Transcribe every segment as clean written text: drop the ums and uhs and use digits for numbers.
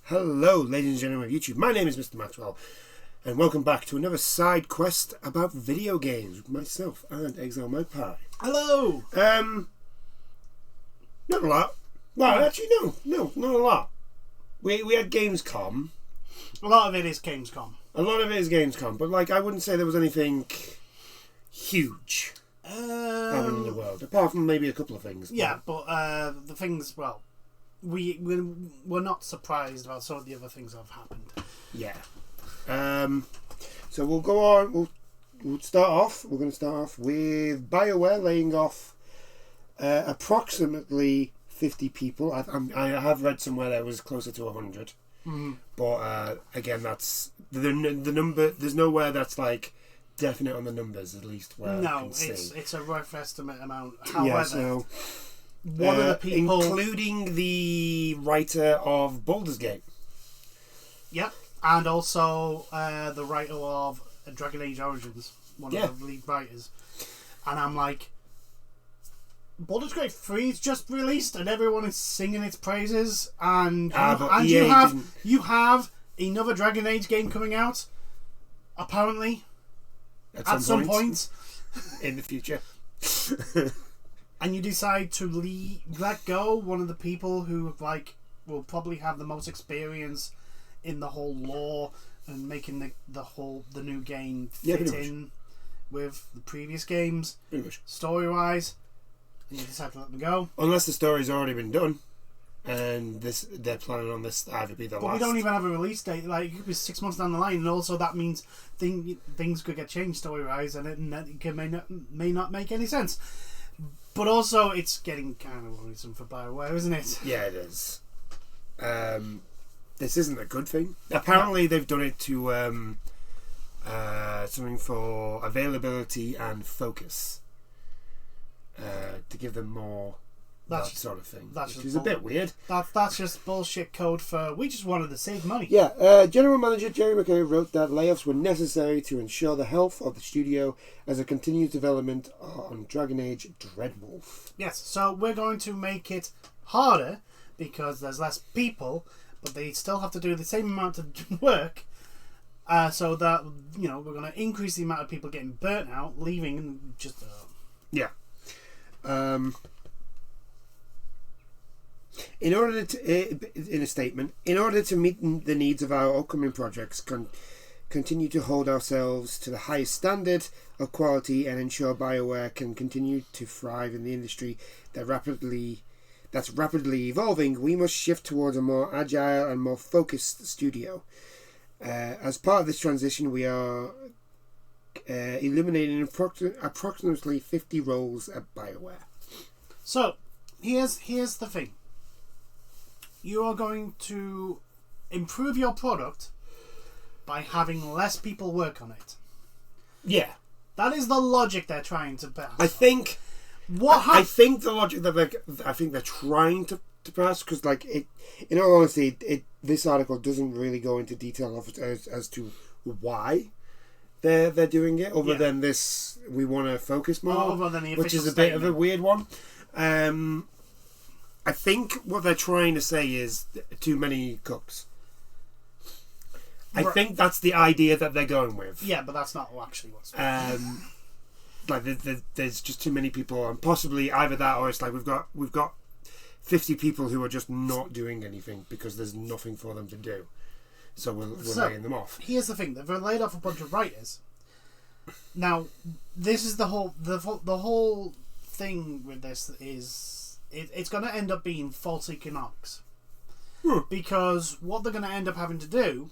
Hello, ladies and gentlemen of YouTube. My name is Mr. Maxwell, and welcome back to another side quest about video games with myself and Exile Magpie. Hello! Not a lot. Well, actually, no, not a lot. We had Gamescom. A lot of it is Gamescom. A lot of it is Gamescom, but I wouldn't say there was anything huge happening in the world, apart from maybe a couple of things. Yeah, but the things, well, we're not surprised about some of the other things that have happened. Yeah. So we'll go on. We'll start off. We're going to start off with BioWare laying off approximately 50 people. I have read somewhere that it was closer to 100. Mm-hmm. But again, that's the number. There's nowhere that's definite on the numbers, at least. Where I can see. It's a rough estimate amount. However, yeah, so one of the people, including the writer of Baldur's Gate. Yep, and also the writer of Dragon Age Origins, one of the lead writers. And I'm like, Baldur's Gate 3 is just released, and everyone is singing its praises. And you have another Dragon Age game coming out, apparently, at some point in the future. And you decide to let go one of the people who will probably have the most experience in the whole lore and making the new game fit in with the previous games, story wise. And you decide to let them go. Unless the story's already been done, and they're planning on this to either be the last. But we don't even have a release date. It could be 6 months down the line, and also that means things could get changed story wise, and it may not make any sense. But also, it's getting kind of worrisome for BioWare, isn't it? Yeah, it is. This isn't a good thing. Apparently, they've done it to something for availability and focus. To give them more that sort of thing, which is a bit weird. That's just bullshit code for we just wanted to save money. Yeah, General Manager Jerry McKay wrote that layoffs were necessary to ensure the health of the studio as it continues development on Dragon Age Dreadwolf. Yes, so we're going to make it harder because there's less people, but they still have to do the same amount of work. So that we're going to increase the amount of people getting burnt out, leaving, and just yeah. In order to meet the needs of our upcoming projects, continue to hold ourselves to the highest standard of quality and ensure BioWare can continue to thrive in the industry that's rapidly evolving, we must shift towards a more agile and more focused studio. As part of this transition, we are eliminating approximately 50 roles at BioWare. So, here's the thing. You are going to improve your product by having less people work on it. Yeah. That is the logic they're trying to pass. I think the logic that they're trying to pass, because in all honesty, this article doesn't really go into detail as to why they're doing it, other than this, we want to focus more, which is a bit of a weird one. I think what they're trying to say is too many cooks. I think that's the idea that they're going with. Yeah, but that's not actually what's there's just too many people, and possibly either that or it's we've got 50 people who are just not doing anything because there's nothing for them to do. So we're laying them off. Here's the thing: they've laid off a bunch of writers. Now, this is the whole thing with this is it's going to end up being false economics, because what they're going to end up having to do,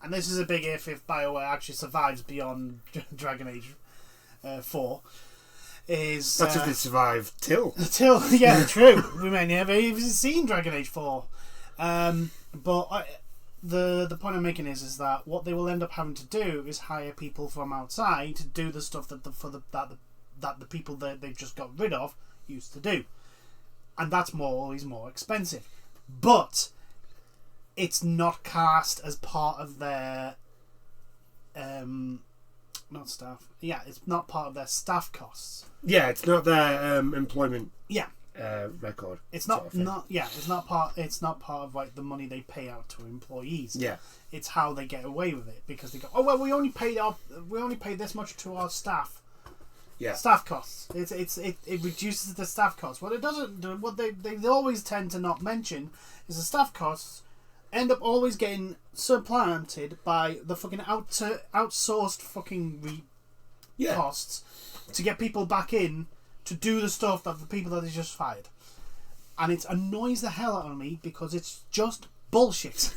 and this is a big if BioWare actually survives beyond Dragon Age 4, is that's if they survive till yeah, true. We may never even seen Dragon Age 4, but. The point I'm making is that what they will end up having to do is hire people from outside to do the stuff that the people that they've just got rid of used to do, and that's always more expensive. But it's not cast as part of their not staff. Yeah, it's not part of their staff costs. Yeah, it's not their employment. Yeah, record. It's not it's not part of like the money they pay out to employees. Yeah. It's how they get away with it because they go, oh well, we only paid this much to our staff. Yeah. Staff costs. It reduces the staff costs. What it doesn't. What they always tend to not mention is the staff costs end up always getting supplanted by the fucking outsourced fucking costs to get people back in to do the stuff that the people that they just fired, and it annoys the hell out of me because it's just bullshit.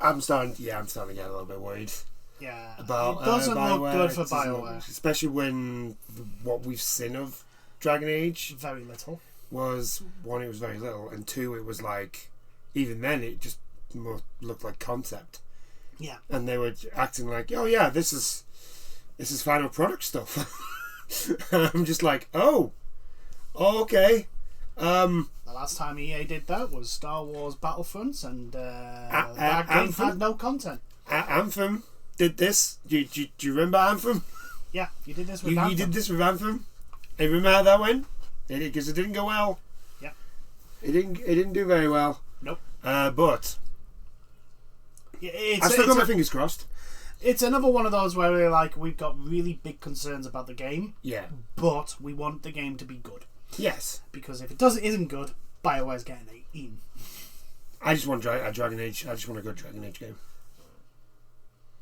I'm starting to get a little bit worried. Yeah, about it doesn't look BioWare. good for BioWare, especially when what we've seen of Dragon Age very little. Was one, it was very little, and two, it was like even then it just more looked like concept. Yeah, and they were acting like, oh yeah, this is final product stuff. And I'm just like, oh okay. The last time EA did that was Star Wars Battlefronts, and that game had no content. Anthem did this. Do you remember Anthem? Yeah, you did this with Anthem. You did this with Anthem. And remember how that went? Because it didn't go well. Yeah. It didn't do very well. Nope. But I still got my fingers crossed. It's another one of those where we're like, we've got really big concerns about the game. Yeah. But we want the game to be good. Yes. Because if it isn't good, BioWare's getting eaten. I just want a Dragon Age. I just want a good Dragon Age game.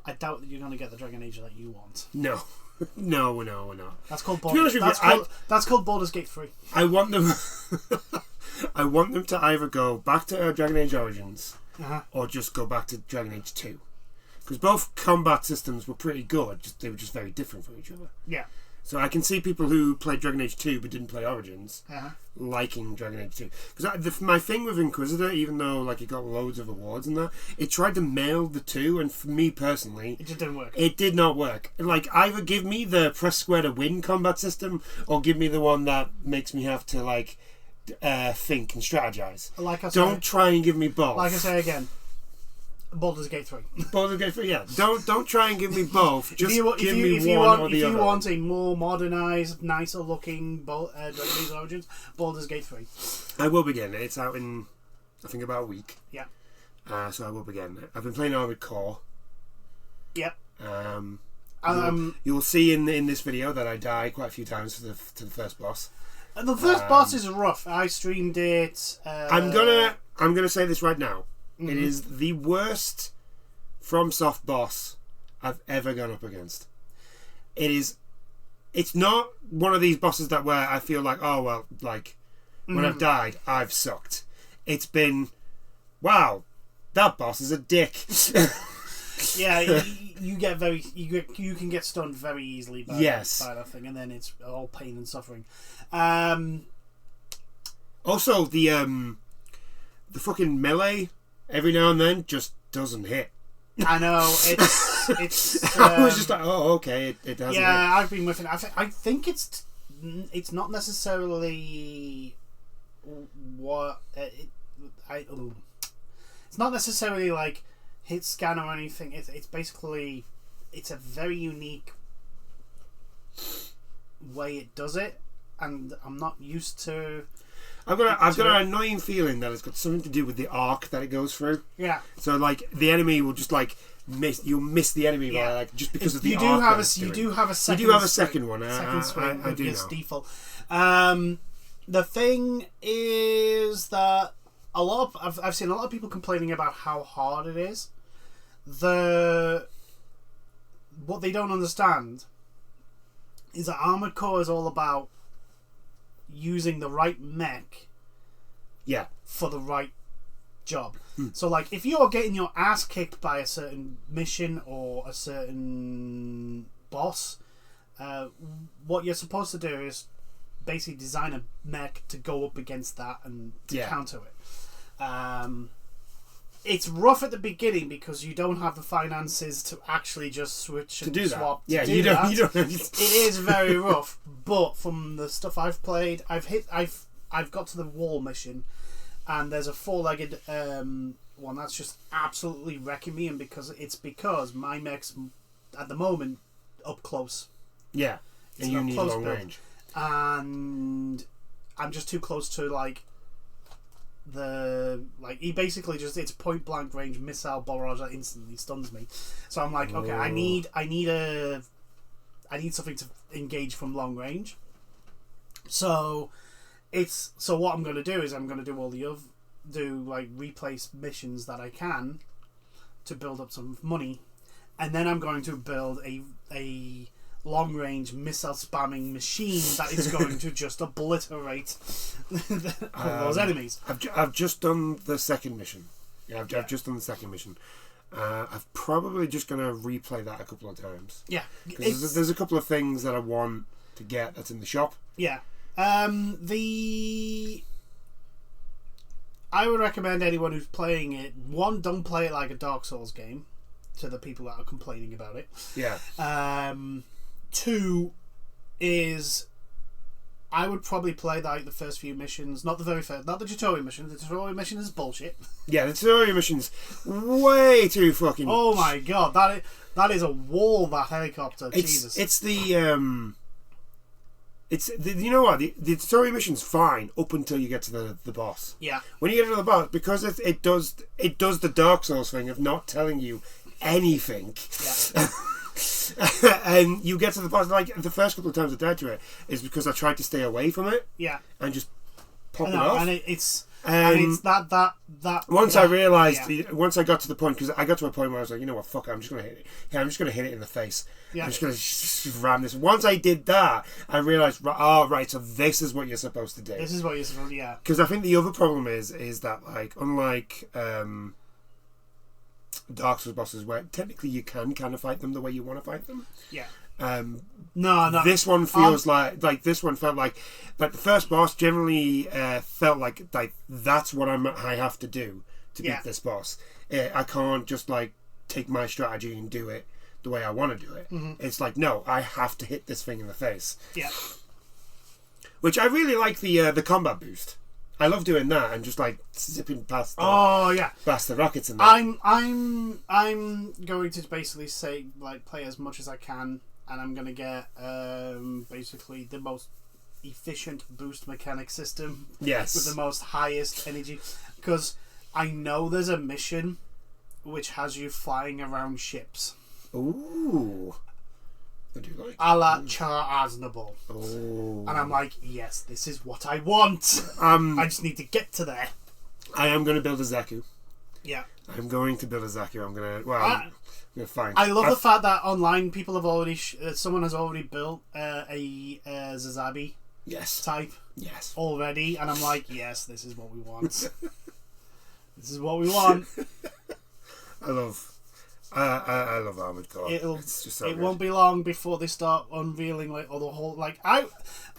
I doubt that you're going to get the Dragon Age that you want. No. No, we're not. That's called that's called Baldur's Gate 3. I want them I want them to either go back to Dragon Age Origins or just go back to Dragon Age 2. Because both combat systems were pretty good, they were just very different from each other. Yeah. So I can see people who played Dragon Age 2 but didn't play Origins liking Dragon Age 2. Because my thing with Inquisitor, even though like it got loads of awards and that, it tried to meld the two, and for me personally, it just didn't work. It did not work. Like, either give me the press square to win combat system, or give me the one that makes me have to like think and strategize. Like I say, don't try and give me both. Like I say again, Baldur's Gate 3. Baldur's Gate 3, yeah. Don't try and give me both. Just give me if one or the other. If you want a more modernised, nicer looking Dragon Age Origins, Baldur's Gate 3. I will begin. It's out in, I think, about a week. Yeah. So I will begin. I've been playing Armored Core. Yep. You'll see in this video that I die quite a few times to the first boss. The first boss is rough. I streamed it. I'm gonna say this right now. Mm-hmm. It is the worst FromSoft boss I've ever gone up against. It's not one of these bosses that where I feel like, oh well, like when I've died, I've sucked. It's been, wow, that boss is a dick. Yeah, you can get stunned very easily by that thing, and then it's all pain and suffering. Also, the fucking melee every now and then just doesn't hit. I know it's. I was just like, oh, okay, it doesn't. Yeah, hit. I've been with it. I think it's not necessarily what it's not necessarily like hit scan or anything. It's basically it's a very unique way it does it, and I'm not used to. I've got an annoying feeling that it's got something to do with the arc that it goes through. Yeah. So like the enemy will just like you'll miss the enemy by like just because of the arc. You do have a second. You do have a second one. Second swing I do your know. default. The thing is that I've seen a lot of people complaining about how hard it is. What they don't understand is that Armored Core is all about using the right mech for the right job. So like if you're getting your ass kicked by a certain mission or a certain boss, what you're supposed to do is basically design a mech to go up against that and to counter it. It's rough at the beginning because you don't have the finances to actually just switch and swap. Yeah, you don't. It is very rough, but from the stuff I've played, I've got to the wall mission, and there's a four-legged one that's just absolutely wrecking me, and because my mech's at the moment up close. Yeah. And you need long range. And I'm just too close to like he basically just, it's point blank range missile barrage that instantly stuns me. So I'm like, okay, I need something to engage from long range. So what I'm going to do is I'm going to do all the replace missions that I can to build up some money, and then I'm going to build a long range missile spamming machine that is going to just obliterate those enemies. I've just done the second mission. I've just done the second mission. I'm probably just going to replay that a couple of times. Yeah, because there's a couple of things that I want to get that's in the shop. Yeah, I would recommend anyone who's playing it, one, don't play it like a Dark Souls game, to the people that are complaining about it. Yeah. Two is, I would probably play like the first few missions, not the tutorial mission. The tutorial mission is bullshit. Yeah, the tutorial mission's way too fucking. Oh my god, that is a wall, that helicopter. Jesus. It's the you know what, the tutorial mission's fine up until you get to the boss. Yeah. When you get to the boss, because it does the Dark Souls thing of not telling you anything. Yeah. And you get to the boss, like the first couple of times I died to it is because I tried to stay away from it. Yeah. And just pop it off. And it's that. Once I realised, once I got to the point, because I got to a point where I was like, you know what, fuck it, I'm just gonna hit it. Yeah, I'm just gonna hit it in the face. Yeah. I'm just gonna ram this. Once I did that, I realised, right, so this is what you're supposed to do. This is what you're supposed to, yeah. Because I think the other problem is that, like, unlike Dark Souls bosses, where technically you can kind of fight them the way you want to fight them. Yeah. No. This one feels like this one felt like the first boss generally felt like that's what I have to do to beat this boss. I can't just like take my strategy and do it the way I want to do it. Mm-hmm. It's like, no, I have to hit this thing in the face. Yeah. Which I really like the combat boost. I love doing that and just like zipping past past the rockets and that. I'm going to basically say like play as much as I can, and I'm going to get basically the most efficient boost mechanic system. Yes. With the most highest energy, because I know there's a mission which has you flying around ships. Ooh. I do like a la Char Aznable. Oh. And I'm like, yes, this is what I want. I just need to get to there. I am going to build a Zaku. Yeah. I'm going to build a Zaku. I'm going to find. I love the fact that online people have already, someone has already built a Zazabi type. Yes. Already. And I'm like, yes, this is what we want. This is what we want. I love Armored Core. It's just so it won't be long before they start unveiling like all the whole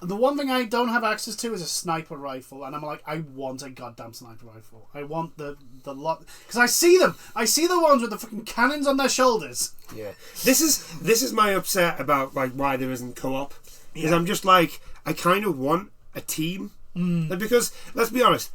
the one thing I don't have access to is a sniper rifle, and I'm like, I want a goddamn sniper rifle. I want the lot, because I see them. I see the ones with the fucking cannons on their shoulders. Yeah. This is my upset about like why there isn't co-op. Because I'm just like, I kind of want a team. Because let's be honest,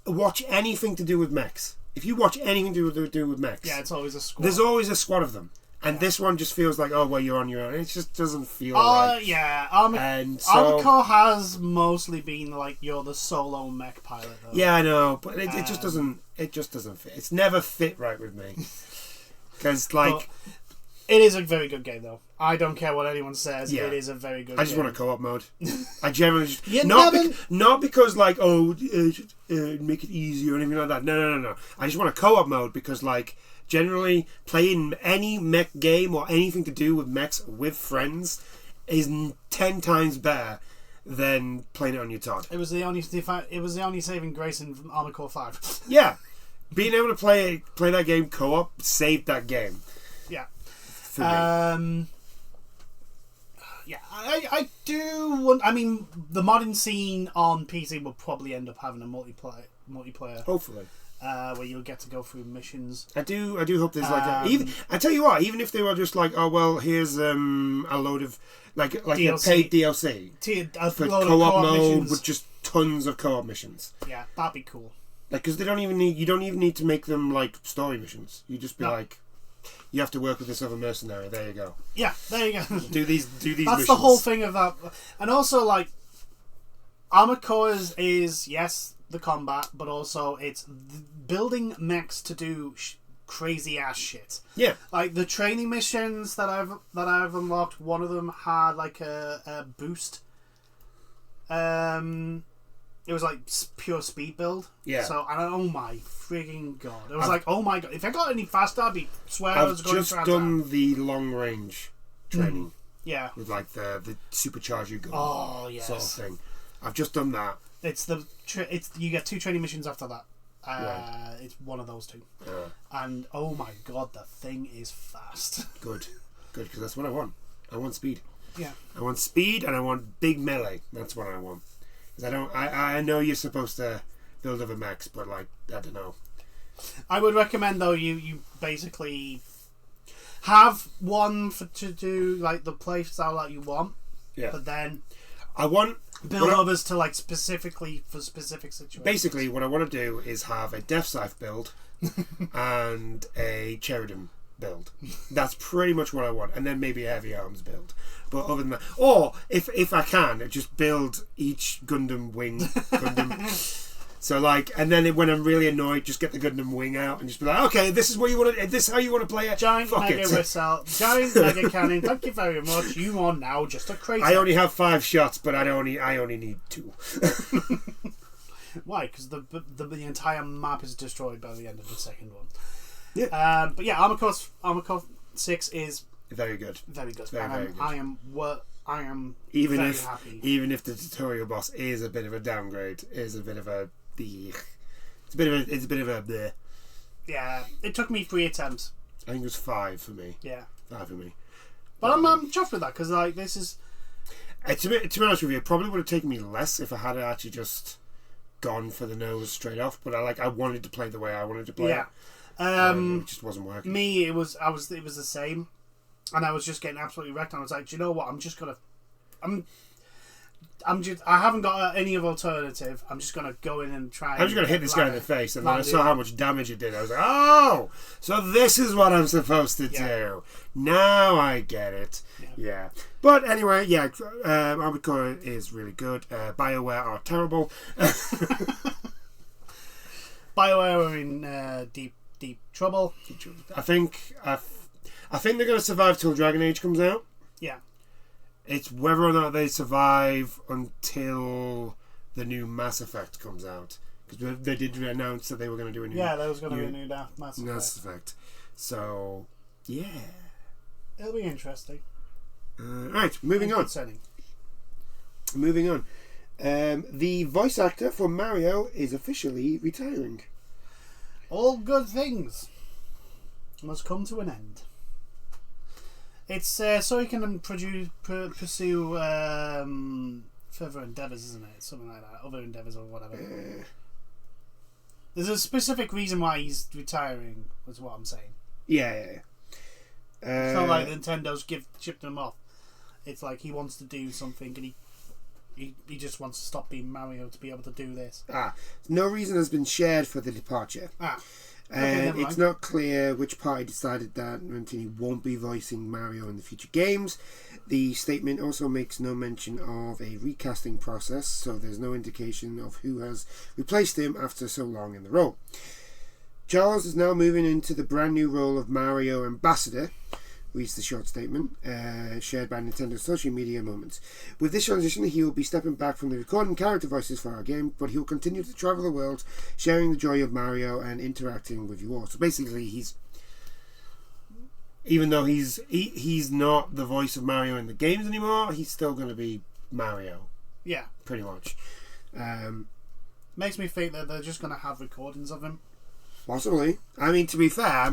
watch anything to do with mechs. If you watch anything to do with mechs, it's always a squad. There's always a squad of them, and this one just feels like, oh well, you're on your own. It just doesn't feel right. Yeah, Armored Core has mostly been like you're the solo mech pilot. Though. Yeah, I know, but it just doesn't. It just doesn't fit. It's never fit right with me. Because like, it is a very good game though. I don't care what anyone says. Yeah. It is a very good. I just game. want a co-op mode. I generally just not because like make it easy or anything like that. No. I just want a co-op mode because like generally playing any mech game or anything to do with mechs with friends is 10 times better than playing it on your Todd. It was the only saving grace in Armored Core 5. Yeah, being able to play that game co-op saved that game. Yeah. For me. Yeah, I do want. I mean, the modding scene on PC will probably end up having a multiplayer. Hopefully, where you'll get to go through missions. I do hope there's like even. I tell you what, even if they were just like, oh well, here's a load of like DLC. A paid DLC for co-op mode missions. With just tons of co-op missions. Yeah, that'd be cool. Like, because you don't even need to make them like story missions. You just be like, you have to work with this other mercenary. There you go. Yeah, there you go. Do these That's missions. the whole thing of that. And also, like, Armored Core is yes, the combat, but also it's building mechs to do crazy ass shit. Yeah. Like the training missions that I've unlocked, one of them had like a boost. It was like pure speed build. Yeah. So oh my freaking god! It was like, oh my god! If I got any faster, I'd swear I was going to. I've just done the long range training. Yeah. With like the supercharge you gun. Oh yes. Sort of thing. I've just done that. It's you get 2 training missions after that. Right. It's one of those 2. Yeah. And oh my god, the thing is fast. Good, because that's what I want. I want speed. Yeah. I want speed and I want big melee. That's what I want. Because I know you're supposed to build other mechs, but like I don't know. I would recommend though you basically have one to do like the play style that you want. Yeah. But then I want build others to like specifically for specific situations. Basically, what I want to do is have a Death Scythe build and a Cherubim build. That's pretty much what I want, and then maybe a Heavy Arms build. But other than that, or if I can, just build each Gundam wing. So like, and then when I'm really annoyed, just get the Gundam wing out and just be like, okay, this is what you want to. This is how you want to play it. Giant mega missile, giant mega cannon. Thank you very much. You are now just a crazy. I only have 5 shots, but I only need 2. Why? Because the entire map is destroyed by the end of the second one. Yeah. But yeah, Armored Core 6 is very good. Very good. Very good. I am even very if happy. Even if the tutorial boss is a bit of a downgrade, is a bit of a it's a bit of a bleh. Yeah, it took me 3 attempts. I think it was 5 for me. Yeah, 5 for me. But I'm chuffed with that because like this is. To be honest with you, it probably would have taken me less if I had actually just gone for the nose straight off. But I wanted to play the way I wanted to play it. It just wasn't working. Me, it was the same, and I was just getting absolutely wrecked. And I was like, do you know what? I haven't got any other alternative. I'm just gonna go in and try. I'm just gonna hit this guy in the face, and then I saw how much damage it did. I was like, oh, so this is what I'm supposed to do. Now I get it. Yeah. But anyway, Armored Core is really good. BioWare are terrible. BioWare are in deep trouble. I think they're going to survive till Dragon Age comes out. Yeah. It's whether or not they survive until the new Mass Effect comes out. Because they did announce that they were going to do a new... Yeah, there was going to be a new Mass Effect. So, yeah. It'll be interesting. Right, moving on. Moving on. The voice actor for Mario is officially retiring. All good things must come to an end. It's so he can pursue further endeavours, isn't it? Something like that. Other endeavours or whatever. There's a specific reason why he's retiring, is what I'm saying. Yeah. It's not like Nintendo's chipped him off. It's like he wants to do something and he just wants to stop being Mario to be able to do this. No reason has been shared for the departure. Okay, it's not clear which party decided that Martini won't be voicing Mario in the future games. The statement also makes no mention of a recasting process, so there's no indication of who has replaced him after so long in the role. Charles is now moving into the brand new role of Mario Ambassador, reads the short statement, shared by Nintendo's social media moments. With this transition, he will be stepping back from the recording character voices for our game, but he'll continue to travel the world, sharing the joy of Mario and interacting with you all. So basically, even though he's not the voice of Mario in the games anymore, he's still going to be Mario. Yeah. Pretty much. Makes me think that they're just going to have recordings of him. Possibly. I mean, to be fair,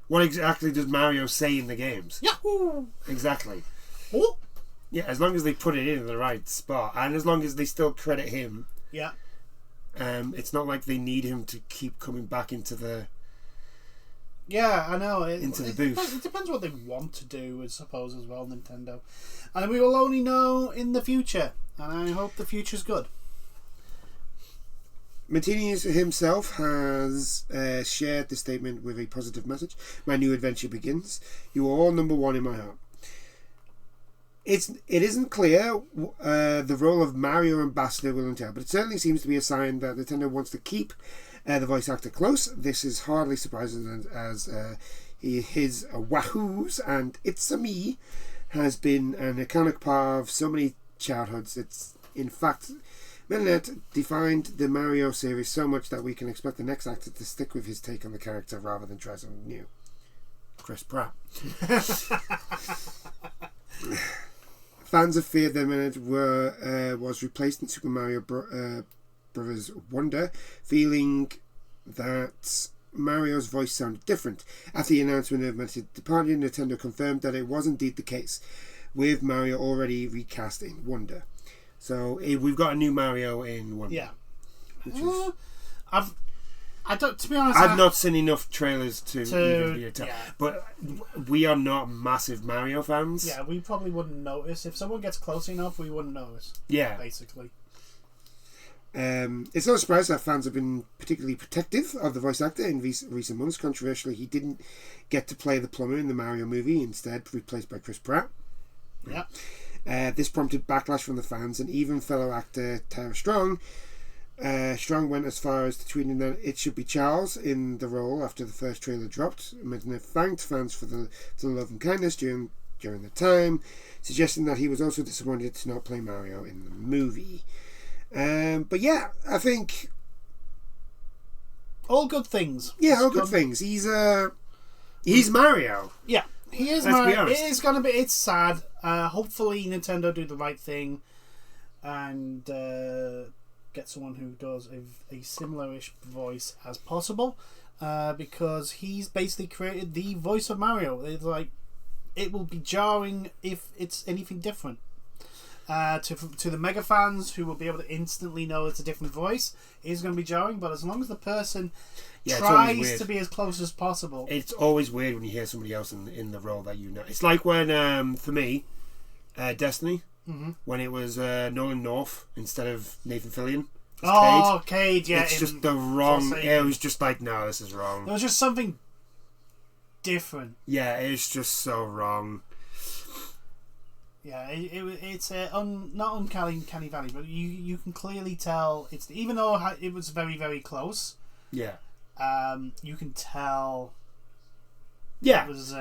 what exactly does Mario say in the games? Yahoo! Exactly. Oh. Yeah, as long as they put it in the right spot, and as long as they still credit him. Yeah. It's not like they need him to keep coming back into the. Yeah, I know. Into the booth. It depends what they want to do, I suppose, as well, Nintendo. And we will only know in the future. And I hope the future's good. Martinez himself has shared this statement with a positive message. My new adventure begins. You are all number one in my heart. It isn't clear the role of Mario Ambassador will entail, but it certainly seems to be a sign that Nintendo wants to keep the voice actor close. This is hardly surprising as his Wahoos and It's a Me has been an iconic part of so many childhoods. It's, in fact, Melinet defined the Mario series so much that we can expect the next actor to stick with his take on the character rather than try something new. Chris Pratt. Fans have feared that Melinet was replaced in Super Mario Brothers Wonder, feeling that Mario's voice sounded different. After the announcement of Melinet's departure, Nintendo confirmed that it was indeed the case, with Mario already recast in Wonder. So we've got a new Mario in Wonder. Yeah. Which is, To be honest, I've not seen enough trailers to even be a tell. Yeah. But we are not massive Mario fans. Yeah, we probably wouldn't notice. If someone gets close enough, we wouldn't notice. Yeah. Basically. It's no surprise that fans have been particularly protective of the voice actor in recent months. Controversially, he didn't get to play the plumber in the Mario movie, instead replaced by Chris Pratt. Yeah. This prompted backlash from the fans, and even fellow actor Tara Strong. Strong went as far as to tweeting that it should be Charles in the role after the first trailer dropped. Medina thanked fans for the love and kindness during the time, suggesting that he was also disappointed to not play Mario in the movie. But yeah, I think all good things. Yeah, all good things. He's Mario. Yeah, he is Mario. It is gonna be. It's sad. Hopefully, Nintendo do the right thing and get someone who does a similar-ish voice as possible, because he's basically created the voice of Mario. It's like, it will be jarring if it's anything different. To the mega fans who will be able to instantly know it's a different voice, it is going to be jarring. But as long as the person tries to be as close as possible, it's always weird when you hear somebody else in the role that you know. It's like when for me, Destiny. Mm-hmm. When it was Nolan North instead of Nathan Fillion. Cade, yeah. It's just the wrong... It was just like, no, this is wrong. There was just something different. Yeah, it's just so wrong. Yeah, it's not uncanny valley, but you can clearly tell it's... Even though it was very, very close... Yeah. You can tell... Yeah. It was...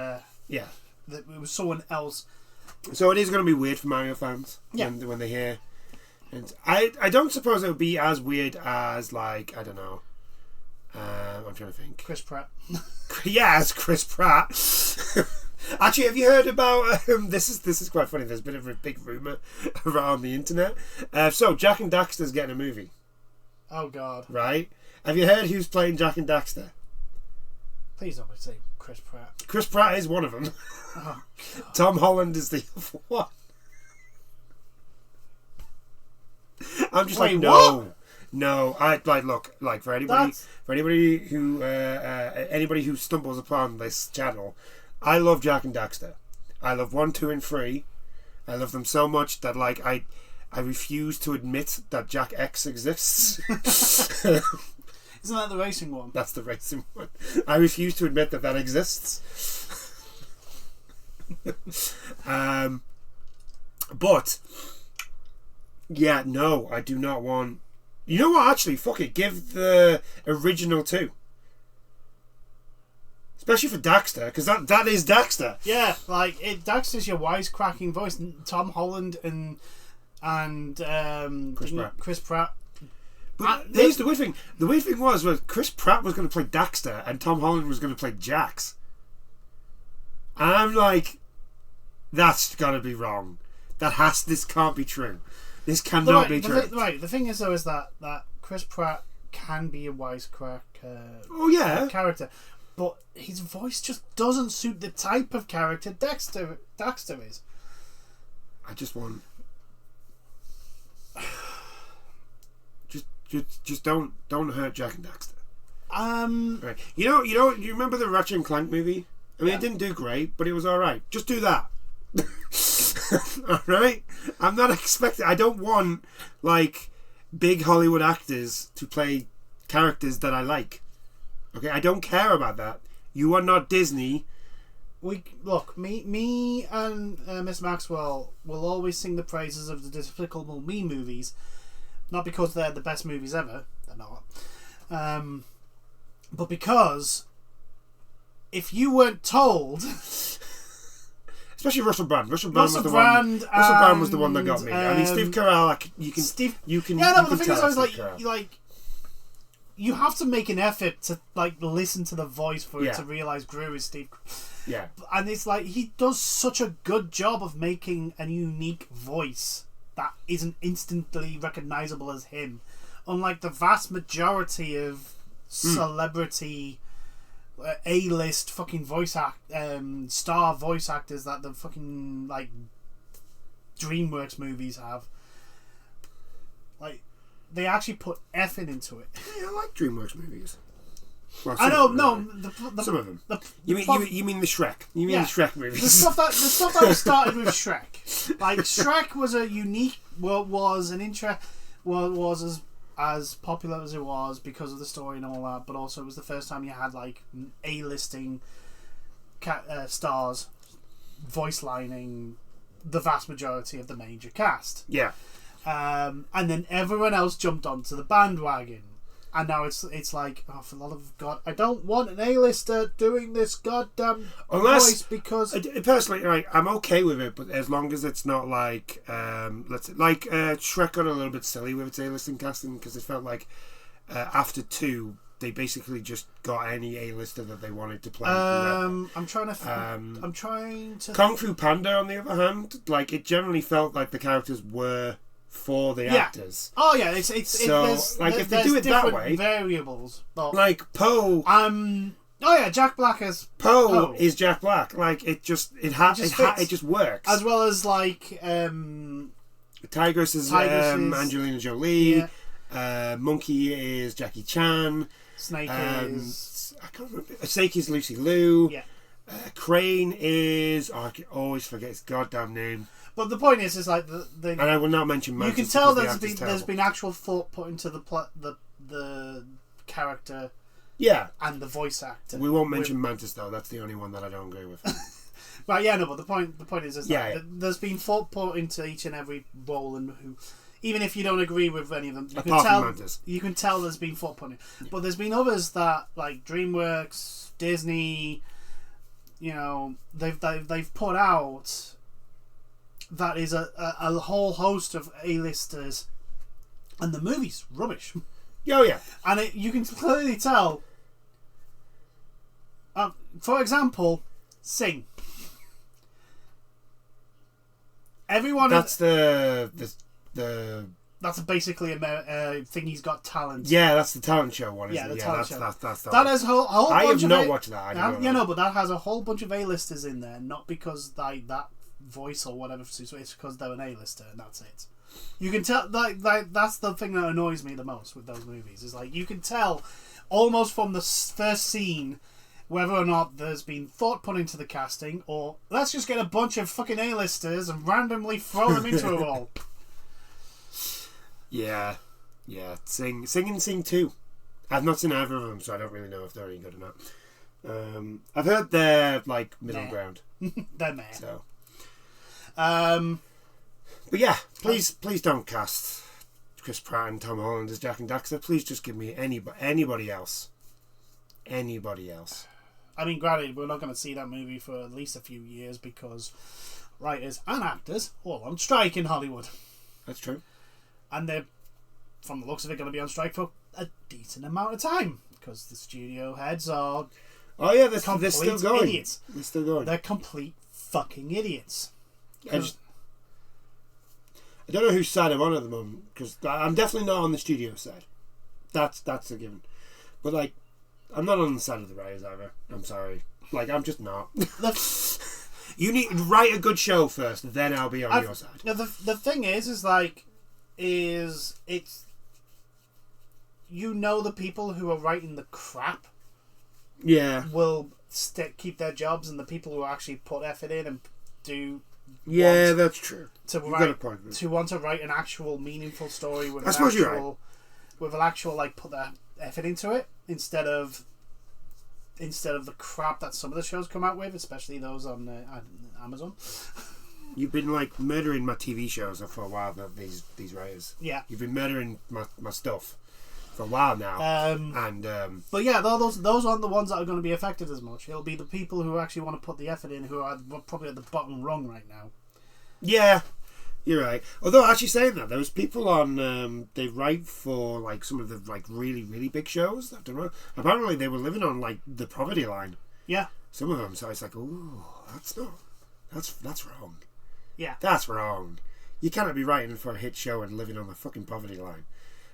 yeah. That it was someone else... So it is going to be weird for Mario fans when they hear. And I don't suppose it would be as weird as, like, I don't know. I'm trying to think. Chris Pratt. Yeah, it's Chris Pratt. Actually, have you heard about this is quite funny. There's been a big rumour around the internet. So Jack and Daxter's getting a movie. Oh God. Right? Have you heard who's playing Jack and Daxter? Please don't say Chris Pratt. Chris Pratt is one of them. Oh, Tom Holland is the other one. I'm just like, no. What? No, I look for anybody who stumbles upon this channel. I love Jack and Daxter. I love 1, 2, and 3. I love them so much that I refuse to admit that Jack X exists. Isn't that the racing one? That's the racing one. I refuse to admit that exists. But yeah, no, I do not want. You know what? Actually, fuck it. Give the original 2, especially for Daxter, because that is Daxter. Yeah, like Daxter's your wisecracking voice. Tom Holland and Chris Pratt. But here's the weird thing. The weird thing was Chris Pratt was going to play Daxter and Tom Holland was going to play Jax. And I'm like, that's got to be wrong. This can't be true. This cannot be true. The thing is, though, is that Chris Pratt can be a wisecrack character, but his voice just doesn't suit the type of character Daxter is. I just want... Just don't hurt Jack and Daxter. Right. You remember the Ratchet and Clank movie? I mean, It didn't do great, but it was all right. Just do that. All right. I'm not expecting. I don't want like big Hollywood actors to play characters that I like. Okay, I don't care about that. You are not Disney. Me and Miss Maxwell will always sing the praises of the Despicable Me movies, not because they're the best movies ever. They're not. But because if you weren't told. Especially Russell Brand. Russell Brand was the one that got me. I mean, Steve Carell. You can. Yeah, no. But the thing is, I was like, you have to make an effort to like listen to the voice for it to realize Gru is Steve. Yeah. And it's like he does such a good job of making a unique voice that isn't instantly recognizable as him, unlike the vast majority of celebrity. A-list fucking star voice actors that the fucking like DreamWorks movies have. Like they actually put effort into it. Yeah, I like DreamWorks movies. Well, I know, some of them. You mean the Shrek? You mean the Shrek movies? The stuff that started with Shrek. Like Shrek was a unique, was as popular as it was because of the story and all that, but also it was the first time you had like A-listing stars voice lining the vast majority of the major cast. Yeah. And then everyone else jumped onto the bandwagon. And now it's like, oh, for the love of God, I don't want an A-lister doing this goddamn voice because... Personally, right, I'm okay with it, but as long as it's not like... Shrek got a little bit silly with its A-listing casting because it felt like after 2, they basically just got any A-lister that they wanted to play. I'm trying to... Kung Fu Panda, on the other hand, like, it generally felt like the characters were... for the actors. Oh yeah, it's if they do it that way, variables. Like Poe. Jack Black is Poe is Jack Black. Like it just works. As well as like Tigress is Angelina Jolie. Yeah. Monkey is Jackie Chan. Snake is I can't remember. Snake is Lucy Liu. Yeah. Crane is I always forget his goddamn name. But the point is like and I will not mention Mantis. You can tell there's been actual thought put into the character. Yeah. And the voice actor. We won't mention Mantis though. That's the only one that I don't agree with. Right? Yeah. No. But the point is there's been thought put into each and every role, and who, even if you don't agree with any of them, you can tell there's been thought put in. Yeah. But there's been others that like DreamWorks, Disney. You know, they've put out. That is a whole host of A-listers, and the movie's rubbish. Oh yeah, and you can clearly tell. For example, Sing. Everyone. That's the. That's basically a thing. He's Got Talent. Yeah, that's the talent show one. Isn't it? Talent show. That's that has a whole I bunch have not watched that. But that has a whole bunch of A-listers in there, not because that voice or whatever, it's because they're an A-lister and that's it. You can tell that's the thing that annoys me the most with those movies is like you can tell almost from the first scene whether or not there's been thought put into the casting or let's just get a bunch of fucking A-listers and randomly throw them into a role. Yeah. Sing and Sing 2. I've not seen either of them, so I don't really know if they're any good or not. I've heard they're like middle ground. They're meh. So. But yeah, please don't cast Chris Pratt and Tom Holland as Jack and Daxter. Please just give me anybody else. Anybody else. I mean, granted, we're not going to see that movie for at least a few years because writers and actors all on strike in Hollywood. That's true. And they're, from the looks of it, going to be on strike for a decent amount of time because the studio heads are. Oh yeah, they're still going. Idiots. They're still going. They're complete fucking idiots. I don't know whose side I'm on at the moment because I'm definitely not on the studio side. That's a given. But like, I'm not on the side of the writers either. I'm sorry. Like, I'm just not. You need to write a good show first, then I'll be on your side. Now the thing is it's the people who are writing the crap. Yeah. Will keep their jobs, and the people who actually put effort in and do. Yeah, that's true. To want to write an actual meaningful story with an actual like put effort into it instead of the crap that some of the shows come out with, especially those on Amazon. You've been like murdering my TV shows for a while. These writers. Yeah. You've been murdering my stuff for a while now. But yeah, those aren't the ones that are going to be affected as much. It'll be the people who actually want to put the effort in, who are probably at the bottom rung right now. Yeah, you're right. Although actually saying that, there was people on they write for like some of the like really really big shows. I don't know. Apparently they were living on like the poverty line. Yeah. Some of them. So it's like, oh, that's wrong. Yeah. That's wrong. You cannot be writing for a hit show and living on the fucking poverty line.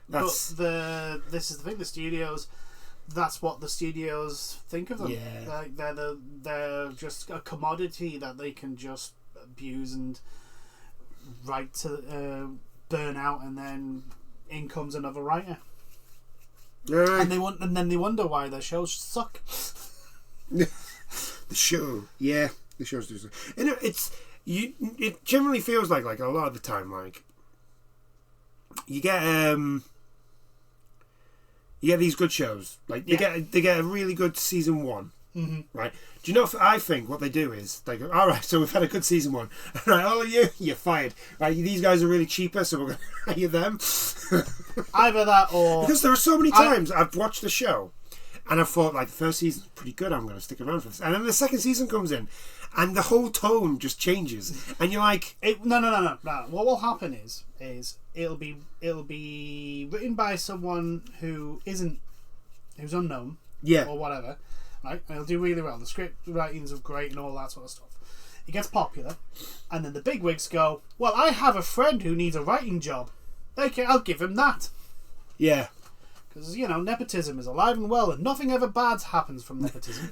That's... But this is the thing. The studios. That's what the studios think of them. Yeah. Like they're just a commodity that they can just abuse and write to burn out, and then in comes another writer. And then they wonder why their shows suck. The shows do suck. And it generally feels like a lot of the time, like you get these good shows, like they get a really good season one, right? Do you know? I think what they do is they go, all right, so we've had a good season one, right? All of you're fired, right? These guys are really cheaper, so we're going to hire them. Either that or because there are so many times I've watched the show and I thought like the first season's pretty good, I'm going to stick around for this, and then the second season comes in and the whole tone just changes, and you're like, no. What will happen is it'll be written by someone who's unknown, or whatever, right? And it'll do really well. The script writings are great and all that sort of stuff. It gets popular, and then the bigwigs go, well, I have a friend who needs a writing job. Okay, I'll give him that. Yeah. Because, nepotism is alive and well, and nothing ever bad happens from nepotism.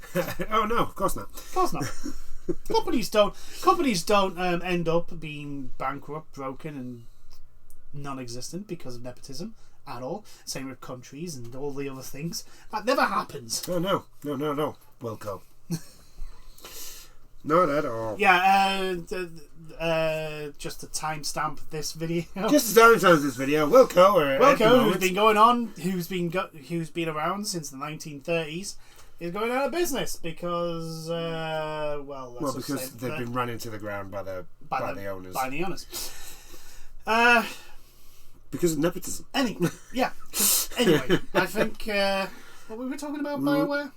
Oh no, of course not. Of course not. Companies don't end up being bankrupt, broken, and non-existent because of nepotism at all. Same with countries and all the other things. That never happens. Oh no. Wilco. Not at all. Yeah, just to timestamp this video. Just to timestamp this video, Wilco, who's been going on, who's been around since the 1930s, is going out of business because, because they've been run into the ground by the owners. By the owners. Because of nepotism. Anyway, I think what we were talking about, BioWare.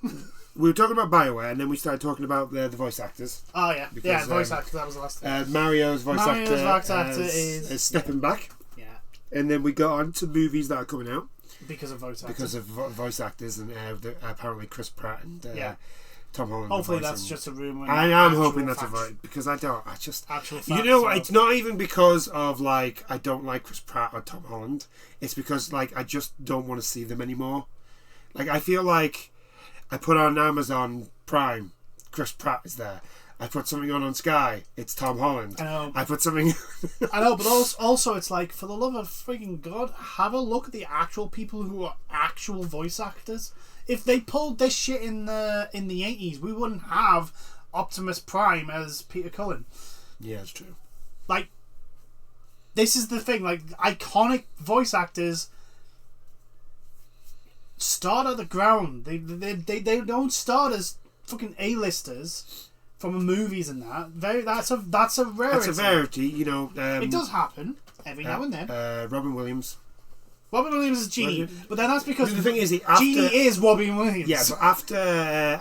We were talking about BioWare, and then we started talking about the voice actors. Oh yeah, because, voice actors. That was the last thing. Mario's voice actor is stepping back. Yeah. And then we got on to movies that are coming out because of voice actors. Because of voice actors, and apparently Chris Pratt and Tom Holland. Hopefully that's just a rumor. I am hoping that's a voice, because actual facts, it's not even because of like I don't like Chris Pratt or Tom Holland. It's because like I just don't want to see them anymore. Like I feel like I put on Amazon Prime, Chris Pratt is there. I put something on Sky, it's Tom Holland. I know. I put something... I know, but also it's like, for the love of freaking God, have a look at the actual people who are actual voice actors. If they pulled this shit in the 80s, we wouldn't have Optimus Prime as Peter Cullen. Yeah, it's true. Like, this is the thing, like, iconic voice actors start at the ground. They don't start as fucking A-listers from movies and that. That's a rarity. That's a rarity, it does happen every now and then. Robin Williams. Robin Williams is Genie, but then that's because the thing is, Genie is Robin Williams. Yeah, but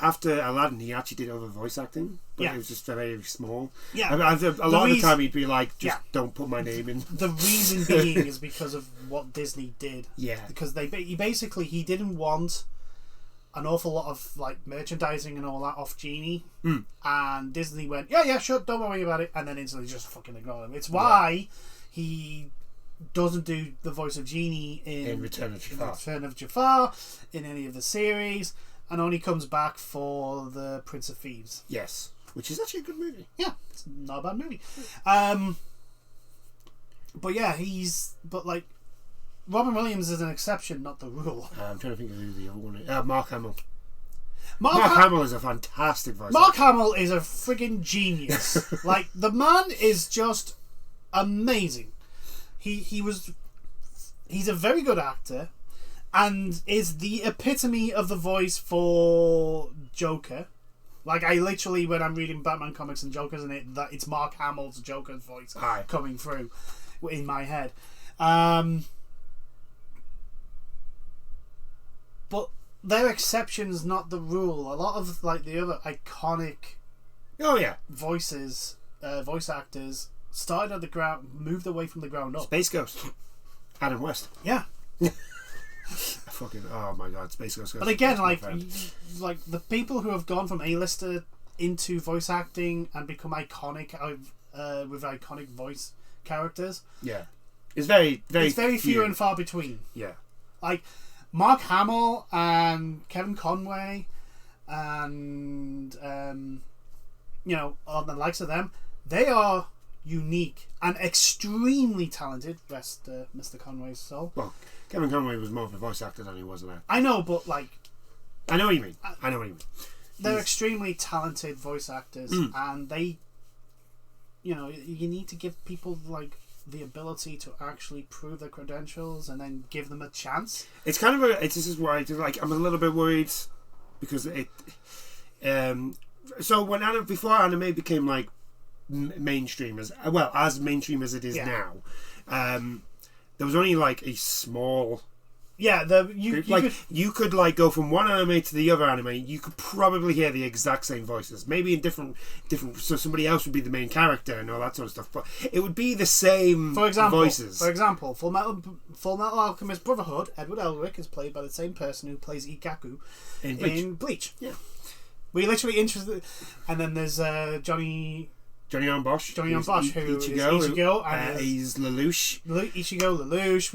after Aladdin, he actually did other voice acting, but it was just very, very small. Yeah, a lot of the time he'd be like, don't put my name in. The reason being is because of what Disney did. Yeah, because he didn't want an awful lot of like merchandising and all that off Genie, and Disney went, yeah, sure, don't worry about it, and then instantly just fucking ignore him. It's why he doesn't do the voice of Genie in Return of Jafar, in any of the series, and only comes back for the Prince of Thieves. Yes, which is actually a good movie. Yeah, it's not a bad movie. But yeah, Robin Williams is an exception, not the rule. I'm trying to think of who the other one is. Mark Hamill. Mark Hamill is a fantastic voice. Mark Hamill is a friggin' genius. Like, the man is just amazing. He's a very good actor, and is the epitome of the voice for Joker. Like, I literally, when I'm reading Batman comics and Joker's in it, that it's Mark Hamill's Joker's voice coming through in my head. But they're exceptions, not the rule. A lot of like the other iconic voice actors started at the ground, moved away from the ground up. Space Ghost, Adam West. Yeah. Fucking oh my god, Space Ghost. But again, like the people who have gone from A-lister into voice acting and become iconic with iconic voice characters. Yeah, it's very few and far between. Yeah, like Mark Hamill and Kevin Conway, and on the likes of them, they are unique and extremely talented. Rest Mr. Conway's soul. Well, Kevin Conway was more of a voice actor than he was an actor. I know, but like, I know what you mean. They're extremely talented voice actors, and they, you need to give people like the ability to actually prove their credentials and then give them a chance. It's kind of this is why I'm a little bit worried because it. So when before anime became like mainstream as mainstream as it is now, there was only like a small. Yeah, you could like go from one anime to the other anime. You could probably hear the exact same voices, maybe in different. So somebody else would be the main character and all that sort of stuff, but it would be the same voices. For example, Full Metal Alchemist Brotherhood. Edward Elric is played by the same person who plays Ikaku in Bleach. Yeah, we literally interested, and then there's Johnny on Bosch, who Ichigo, and he's Lelouch. Lelouch.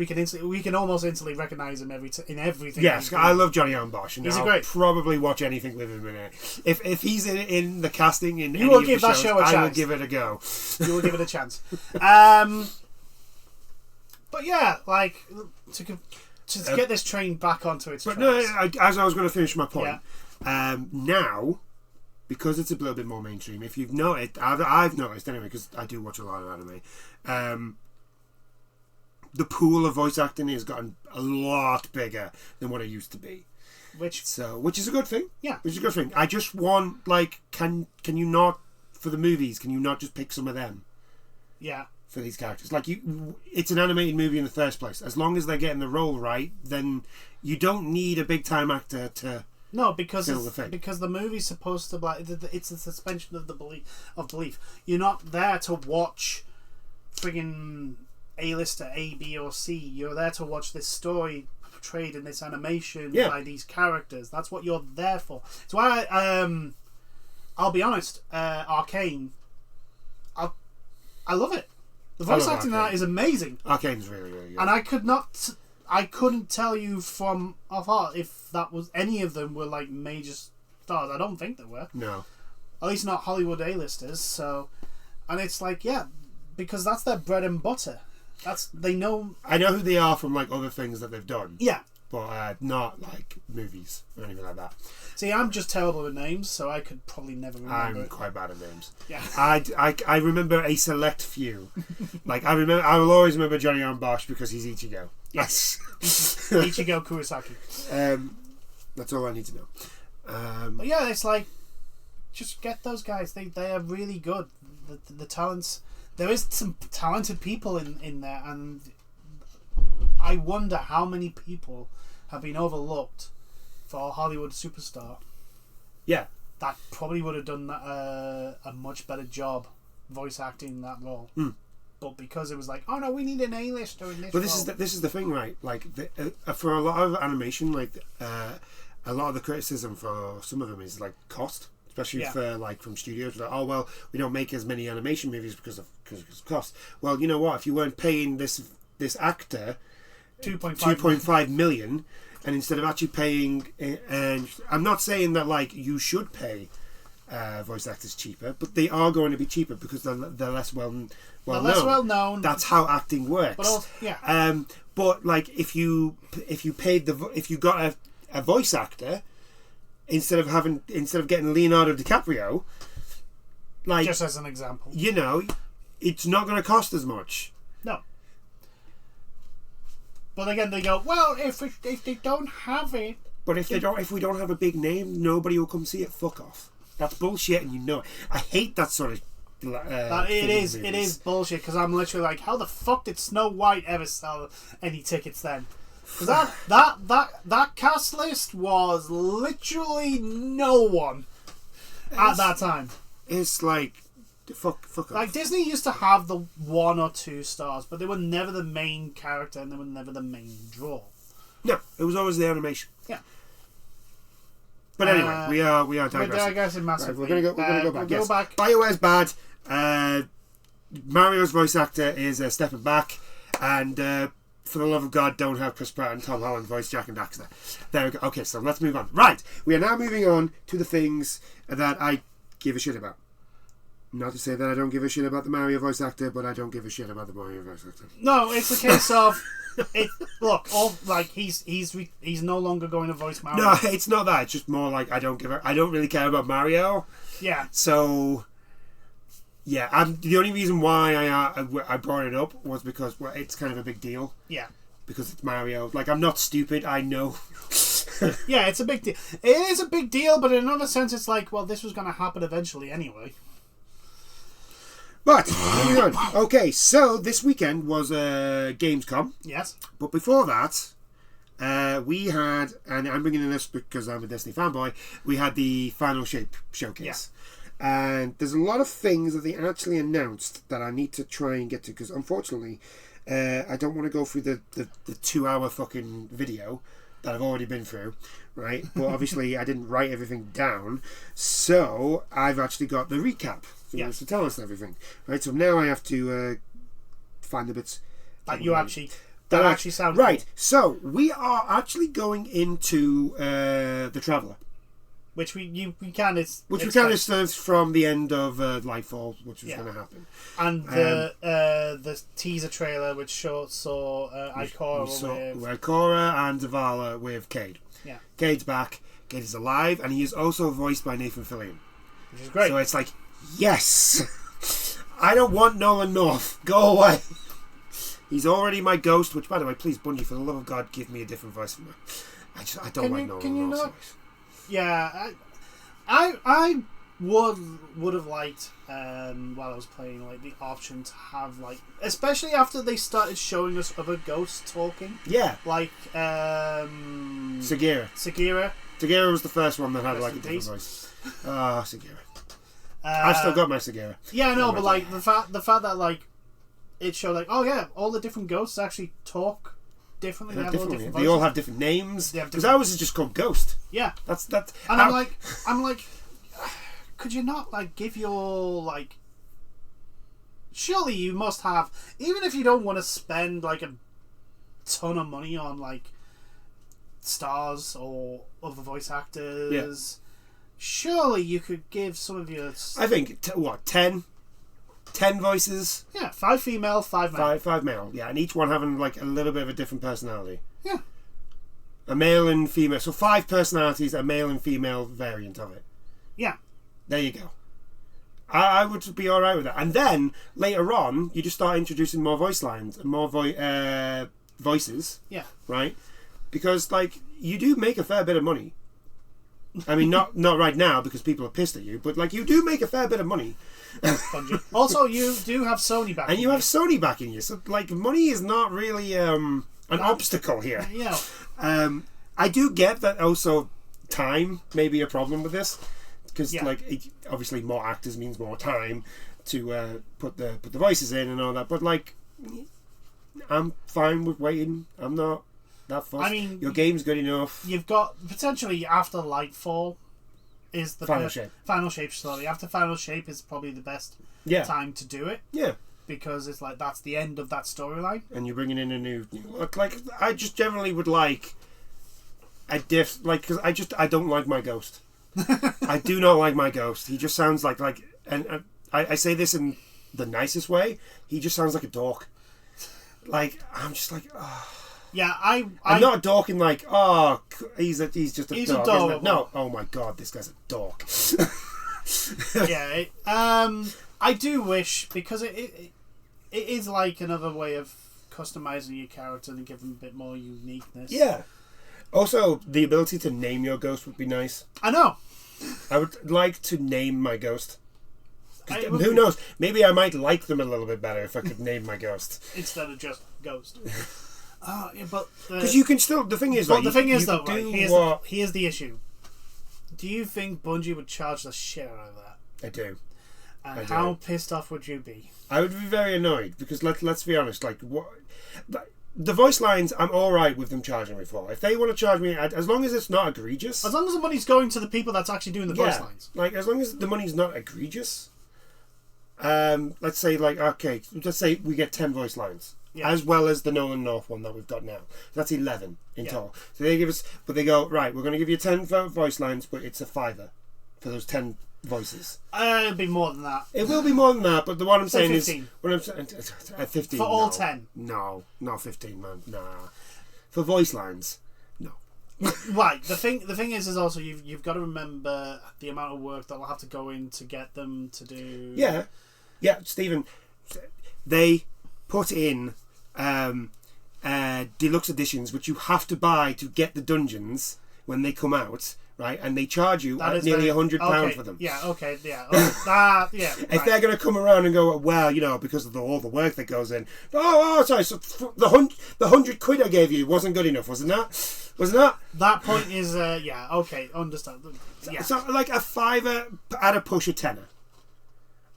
We can almost instantly recognise him in everything. Yes, I love Johnny on Bosch, and I'll great. probably watch anything with him in it. If he's in the casting in you any will of give the that shows, show a chance. I will give it a go. You will give it a chance. But yeah, like to get this train back onto its tracks. No, as I was going to finish my point, now. Because it's a little bit more mainstream. If you've noticed, I've noticed anyway, because I do watch a lot of anime. The pool of voice acting has gotten a lot bigger than what it used to be. Which is a good thing. Yeah, which is a good thing. I just want can you not for the movies? Can you not just pick some of them? Yeah. For these characters, it's an animated movie in the first place. As long as they're getting the role right, then you don't need a big time actor to. No, because the movie's supposed to it's a suspension of belief. You're not there to watch friggin' A-lister A, B, or C. You're there to watch this story portrayed in this animation by these characters. That's what you're there for. That's why I'll be honest. Arcane, I love it. The voice acting in that is amazing. Arcane's really, really good. And I couldn't tell you from off heart if that was any of them were like major stars. I don't think they were. No. At least not Hollywood A-listers. So, and it's like, because that's their bread and butter. They know. I know who they are from like other things that they've done. Yeah. But not like movies or anything like that. See, I'm just terrible with names, so I could probably never remember. I'm quite bad at names. Yeah. I remember a select few. I will always remember Johnny on Bosch because he's Ichigo. Yes. Ichigo Kurosaki. That's all I need to know. But yeah, it's like, just get those guys. They are really good. The talents. There is some talented people in there, and I wonder how many people have been overlooked for a Hollywood superstar. Yeah. That probably would have done a much better job voice acting that role. But because it was like, oh no, we need an A-lister in this. But this is the thing, right? Like for a lot of animation, a lot of the criticism for some of them is like cost, especially for from studios. Like, oh well, we don't make as many animation movies because of cost. Well, you know what? If you weren't paying this actor 2.5 million, and instead of actually paying, and I'm not saying that you should pay voice actors cheaper, but they are going to be cheaper because they're less well known. That's how acting works. But also, but if you got a voice actor instead of getting Leonardo DiCaprio, just as an example, it's not going to cost as much. No. But again, they go, well, if they don't have it. But if we don't have a big name, nobody will come see it. Fuck off. That's bullshit, and you know it. I hate that sort of. It is bullshit, because I'm literally like, how the fuck did Snow White ever sell any tickets then? Because that cast list was literally no one at that time. It's like, fuck off. Like, Disney used to have the 1 or 2 stars, but they were never the main character and they were never the main draw. No, it was always the animation. Yeah. But anyway, we are digressing. We're digressing massively. Right, we're gonna go back. We'll Yes. go back. BioWare's bad. Mario's voice actor is stepping back, and for the love of God, don't have Chris Pratt and Tom Holland voice Jack and Daxter. There we go. Okay, so let's move on. Right, we are now moving on to the things that I give a shit about. Not to say that I don't give a shit about the Mario voice actor, but I don't give a shit about the Mario voice actor. No, it's a case of he's no longer going to voice Mario. No, it's not that. It's just more like I don't really care about Mario. Yeah. So, yeah, the only reason why I brought it up was because it's kind of a big deal. Yeah. Because it's Mario. Like, I'm not stupid. I know. Yeah, it's a big deal. It is a big deal, but in another sense, it's like, well, this was going to happen eventually anyway. But, moving on. Okay, so this weekend was Gamescom. Yes. But before that, we had, and I'm bringing in this because I'm a Disney fanboy, we had the Final Shape showcase. Yeah. And there's a lot of things that they actually announced that I need to try and get to, because unfortunately, I don't want to go through the 2-hour fucking video that I've already been through, right? But obviously I didn't write everything down, so I've actually got the recap. Yes. To tell us everything, right? So now I have to find the bits that actually sound right. Cool. So we are actually going into the Traveller, which we kind of serves from the end of Lightfall, which was going to happen, and the teaser trailer which saw Ikora and Zavala with Cade. Yeah, Cade's back. Cade is alive, and he is also voiced by Nathan Fillion, which is great. So it's like, yes, I don't want Nolan North. Go away. He's already my ghost. Which, by the way, please, Bungie, for the love of God, give me a different voice from that. I don't like Nolan North's voice. Yeah, I would have liked while I was playing, like, the option to have, like, especially after they started showing us other ghosts talking. Yeah, like Sagira. Sagira was the first one that had like a different voice. Sagira. I've still got my Sagira. Yeah, no, but like the fact that like it showed like, oh yeah, all the different ghosts actually talk differently. They all have different names. Because ours is just called Ghost. Yeah, that's. And I'm like, could you not like give your like? Surely you must have, even if you don't want to spend like a ton of money on like stars or other voice actors. Yeah. Surely you could give some of your... I think, 10 voices? Yeah, 5 female, 5 male. 5 male, yeah, and each one having like a little bit of a different personality. Yeah. A male and female, so 5 personalities, a male and female variant of it. Yeah. There you go. I would be alright with that. And then, later on, you just start introducing more voice lines and more voices. Yeah. Right? Because, like, you do make a fair bit of money. I mean, not right now because people are pissed at you, but like you do make a fair bit of money. Also, you do have Sony backing, and you have Sony backing you, so like money is not really an obstacle here. Yeah. I do get that. Also, time may be a problem with this because obviously more actors means more time to put the voices in and all that. But like, I'm fine with waiting. I'm not that fussed. I mean, your game's good enough. You've got potentially after Lightfall is the Final Shape. Final Shape, sorry. After Final Shape is probably the best time to do it. Yeah. Because it's like that's the end of that storyline. And you're bringing in a new look. Like I just generally would like a because I don't like my ghost. I do not like my ghost. He just sounds like and I say this in the nicest way. He just sounds like a dork. Like I'm just like yeah, I'm not dorking like he's just a dork. Adorable. No, oh my god, this guy's a dork. Yeah, I do wish because it is like another way of customizing your character and give them a bit more uniqueness. Yeah. Also, the ability to name your ghost would be nice. I know. I would like to name my ghost. Who knows? Maybe I might like them a little bit better if I could name my ghost instead of just ghost. Yeah, but because you can still. The thing is, but like, the thing is, though, right, here's the issue. Do you think Bungie would charge the shit out of that? I do. And how pissed off would you be? I would be very annoyed because let's be honest. Like what, the voice lines, I'm all right with them charging me for. If they want to charge me, as long as it's not egregious. As long as the money's going to the people that's actually doing the voice lines. Like as long as the money's not egregious. Let's say let's say we get 10 voice lines. Yeah. As well as the Nolan North one that we've got now. That's 11 in total. So they give us, but they go, right, we're going to give you 10 voice lines, but it's a $5 for those 10 voices. It'll be more than that. It will be more than that, but what I'm saying 15. is, what I'm saying, 15. For all 10. No, not 15, man. Nah. For voice lines, no. Right. The thing is also you've got to remember the amount of work that will have to go in to get them to do. Yeah, Stephen. They put in deluxe editions, which you have to buy to get the dungeons when they come out, right? And they charge you nearly £100 for them. Yeah, okay, yeah. Yeah. If they're going to come around and go, well, because of all the work that goes in. Sorry, so the 100 quid I gave you wasn't good enough, wasn't that? That point is, okay, understand. Yeah. So like a $5 at a push, a tenner.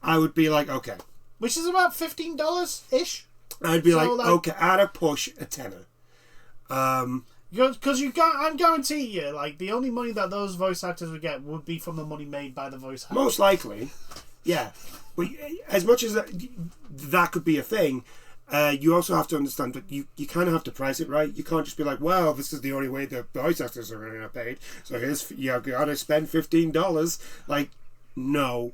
I would be like, okay. Which is about $15-ish. I'd be okay, at a push, a tenner. Because I guarantee you, like, the only money that those voice actors would get would be from the money made by the voice actors. Most likely, yeah. But as much as that could be a thing, you also have to understand that you kind of have to price it right. You can't just be like, well, this is the only way the voice actors are going to get paid, so you got to spend $15. Like, no.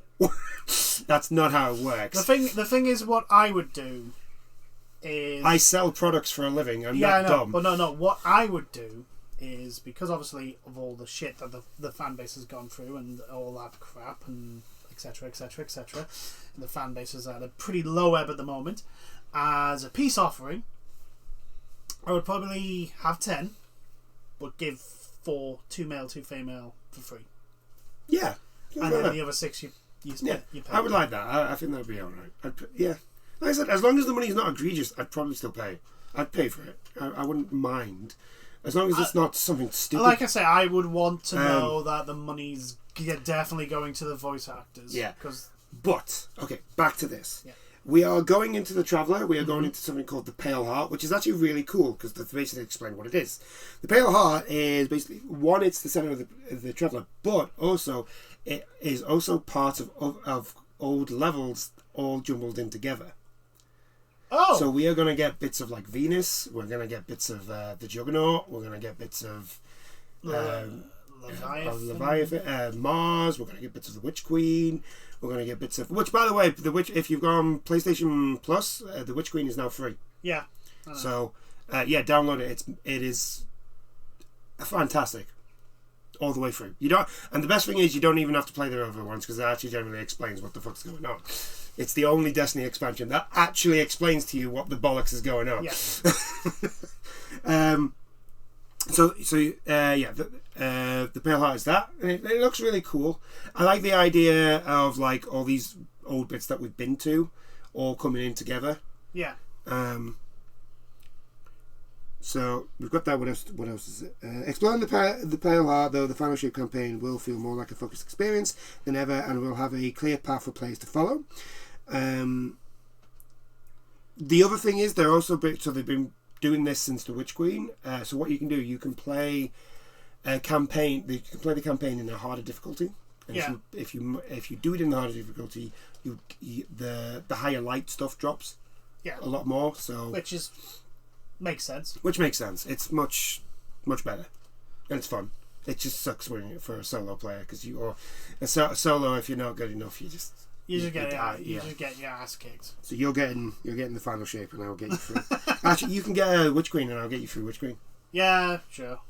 That's not how it works. The thing is, what I would do is... I sell products for a living. I'm not dumb. But no. What I would do is, because obviously of all the shit that the fan base has gone through and all that crap and etc, the fan base is at a pretty low ebb at the moment. As a peace offering, I would probably have 10, but give 4, 2 male, 2 female for free. Yeah. And then the other 6 you pay. I would like that. I think that would be alright. Yeah. Like I said, as long as the money's not egregious, I'd probably still pay. I'd pay for it. I wouldn't mind. As long as it's not something stupid. Like I say, I would want to know that the money's definitely going to the voice actors. Yeah. But, okay, back to this. Yeah. We are going into the Traveller. We are going into something called the Pale Heart, which is actually really cool because they basically explain what it is. The Pale Heart is basically, one, it's the centre of the Traveller, but also it is also part of old levels all jumbled in together. Oh! So we are going to get bits of like Venus, we're going to get bits of the Juggernaut, we're going to get bits of Leviathan, Mars, we're going to get bits of the Witch Queen, we're going to get bits of... Which, by the way, the Witch, if you've gone PlayStation Plus, the Witch Queen is now free. Yeah. So, download it. It is fantastic. All the way through. And the best thing is you don't even have to play the other ones because it actually generally explains what the fuck's going on. It's the only Destiny expansion that actually explains to you what the bollocks is going on. Yeah. The Pale Heart is that. And it looks really cool. I like the idea of like all these old bits that we've been to all coming in together. Yeah. So we've got that. What else is it? Exploring the Pale Heart, though, the final shape campaign will feel more like a focused experience than ever, and will have a clear path for players to follow. The other thing is they're also they've been doing this since the Witch Queen. So what you can do, you can play a campaign. You can play the campaign in a harder difficulty. And if you do it in the harder difficulty, the higher light stuff drops. Yeah. A lot more. So makes sense. Which makes sense. It's much better, and it's fun. It just sucks for a solo player because solo. If you're not good enough, you just get your ass kicked. So you're getting the final shape, and I'll get you through. Actually, you can get a Witch Queen, and I'll get you through Witch Queen. Yeah, sure.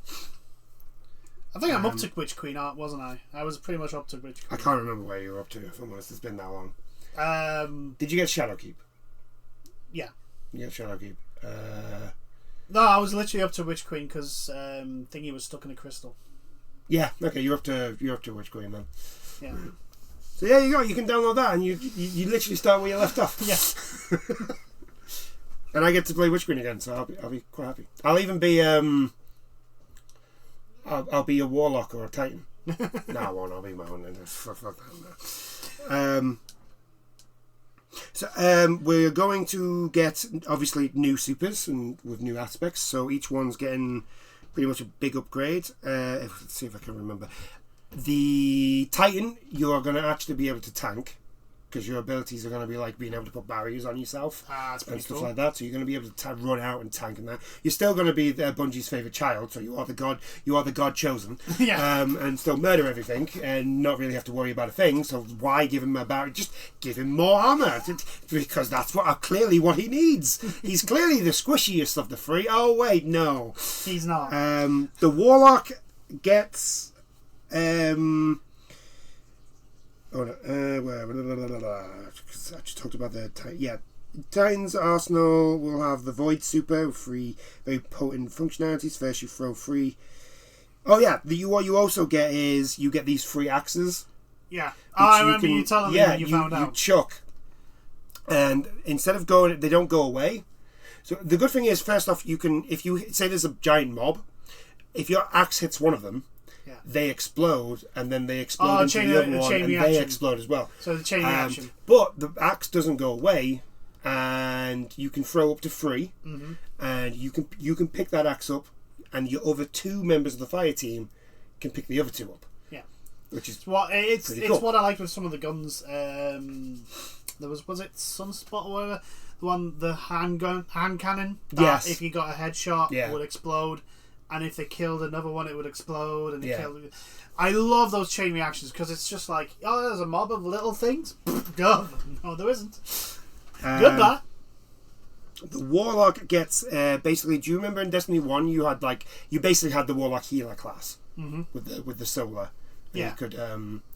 I think I'm up to Witch Queen, wasn't I? I was pretty much up to Witch Queen. I can't remember where you were up to. If I'm honest, it's been that long. Did you get Shadowkeep? Yeah. You get Shadowkeep. No, I was literally up to Witch Queen because Thingy was stuck in a crystal. Yeah, okay, you're up to Witch Queen then. Yeah. So yeah, you go. You can download that, and you literally start where you left off. Yeah. And I get to play Witch Queen again, so I'll be quite happy. I'll even be I'll be a warlock or a titan. No, I won't. I'll be my own. Fuck that. So we're going to get obviously new supers and with new aspects. So each one's getting pretty much a big upgrade. Let's see if I can remember. The Titan, you are going to actually be able to tank because your abilities are going to be like being able to put barriers on yourself and stuff like that. So you're going to be able to run out and tank and that. You're still going to be Bungie's favourite child, so you are the god chosen. Yeah. And still murder everything and not really have to worry about a thing. So why give him a barrier? Just give him more armour because that's clearly what he needs. He's clearly the squishiest of the three. Oh wait, no, he's not. The warlock gets. I just talked about the Titans Arsenal will have the Void Super with free, very potent functionalities. First, you throw free. Oh yeah, what you also get is you get these free axes. Yeah, I remember you telling me when you found out. You chuck, and instead of going, they don't go away. So the good thing is, first off, you can if you say there's a giant mob, if your axe hits one of them. Yeah. They explode, and then they explode into the other one, and reaction. They explode as well. So the chain reaction. But the axe doesn't go away, and you can throw up to 3, and you can pick that axe up, and your other 2 members of the fire team can pick the other 2 up. Yeah, which is it's cool. What I liked with some of the guns. There was it Sunspot or whatever, the hand cannon. That yes. If you got a headshot, it would explode. And if they killed another one, it would explode. And I love those chain reactions because it's just like, oh, there's a mob of little things. No, there isn't. Goodbye. The Warlock gets basically. Do you remember in Destiny 1 you basically had the Warlock healer class with the solar. Yeah. You could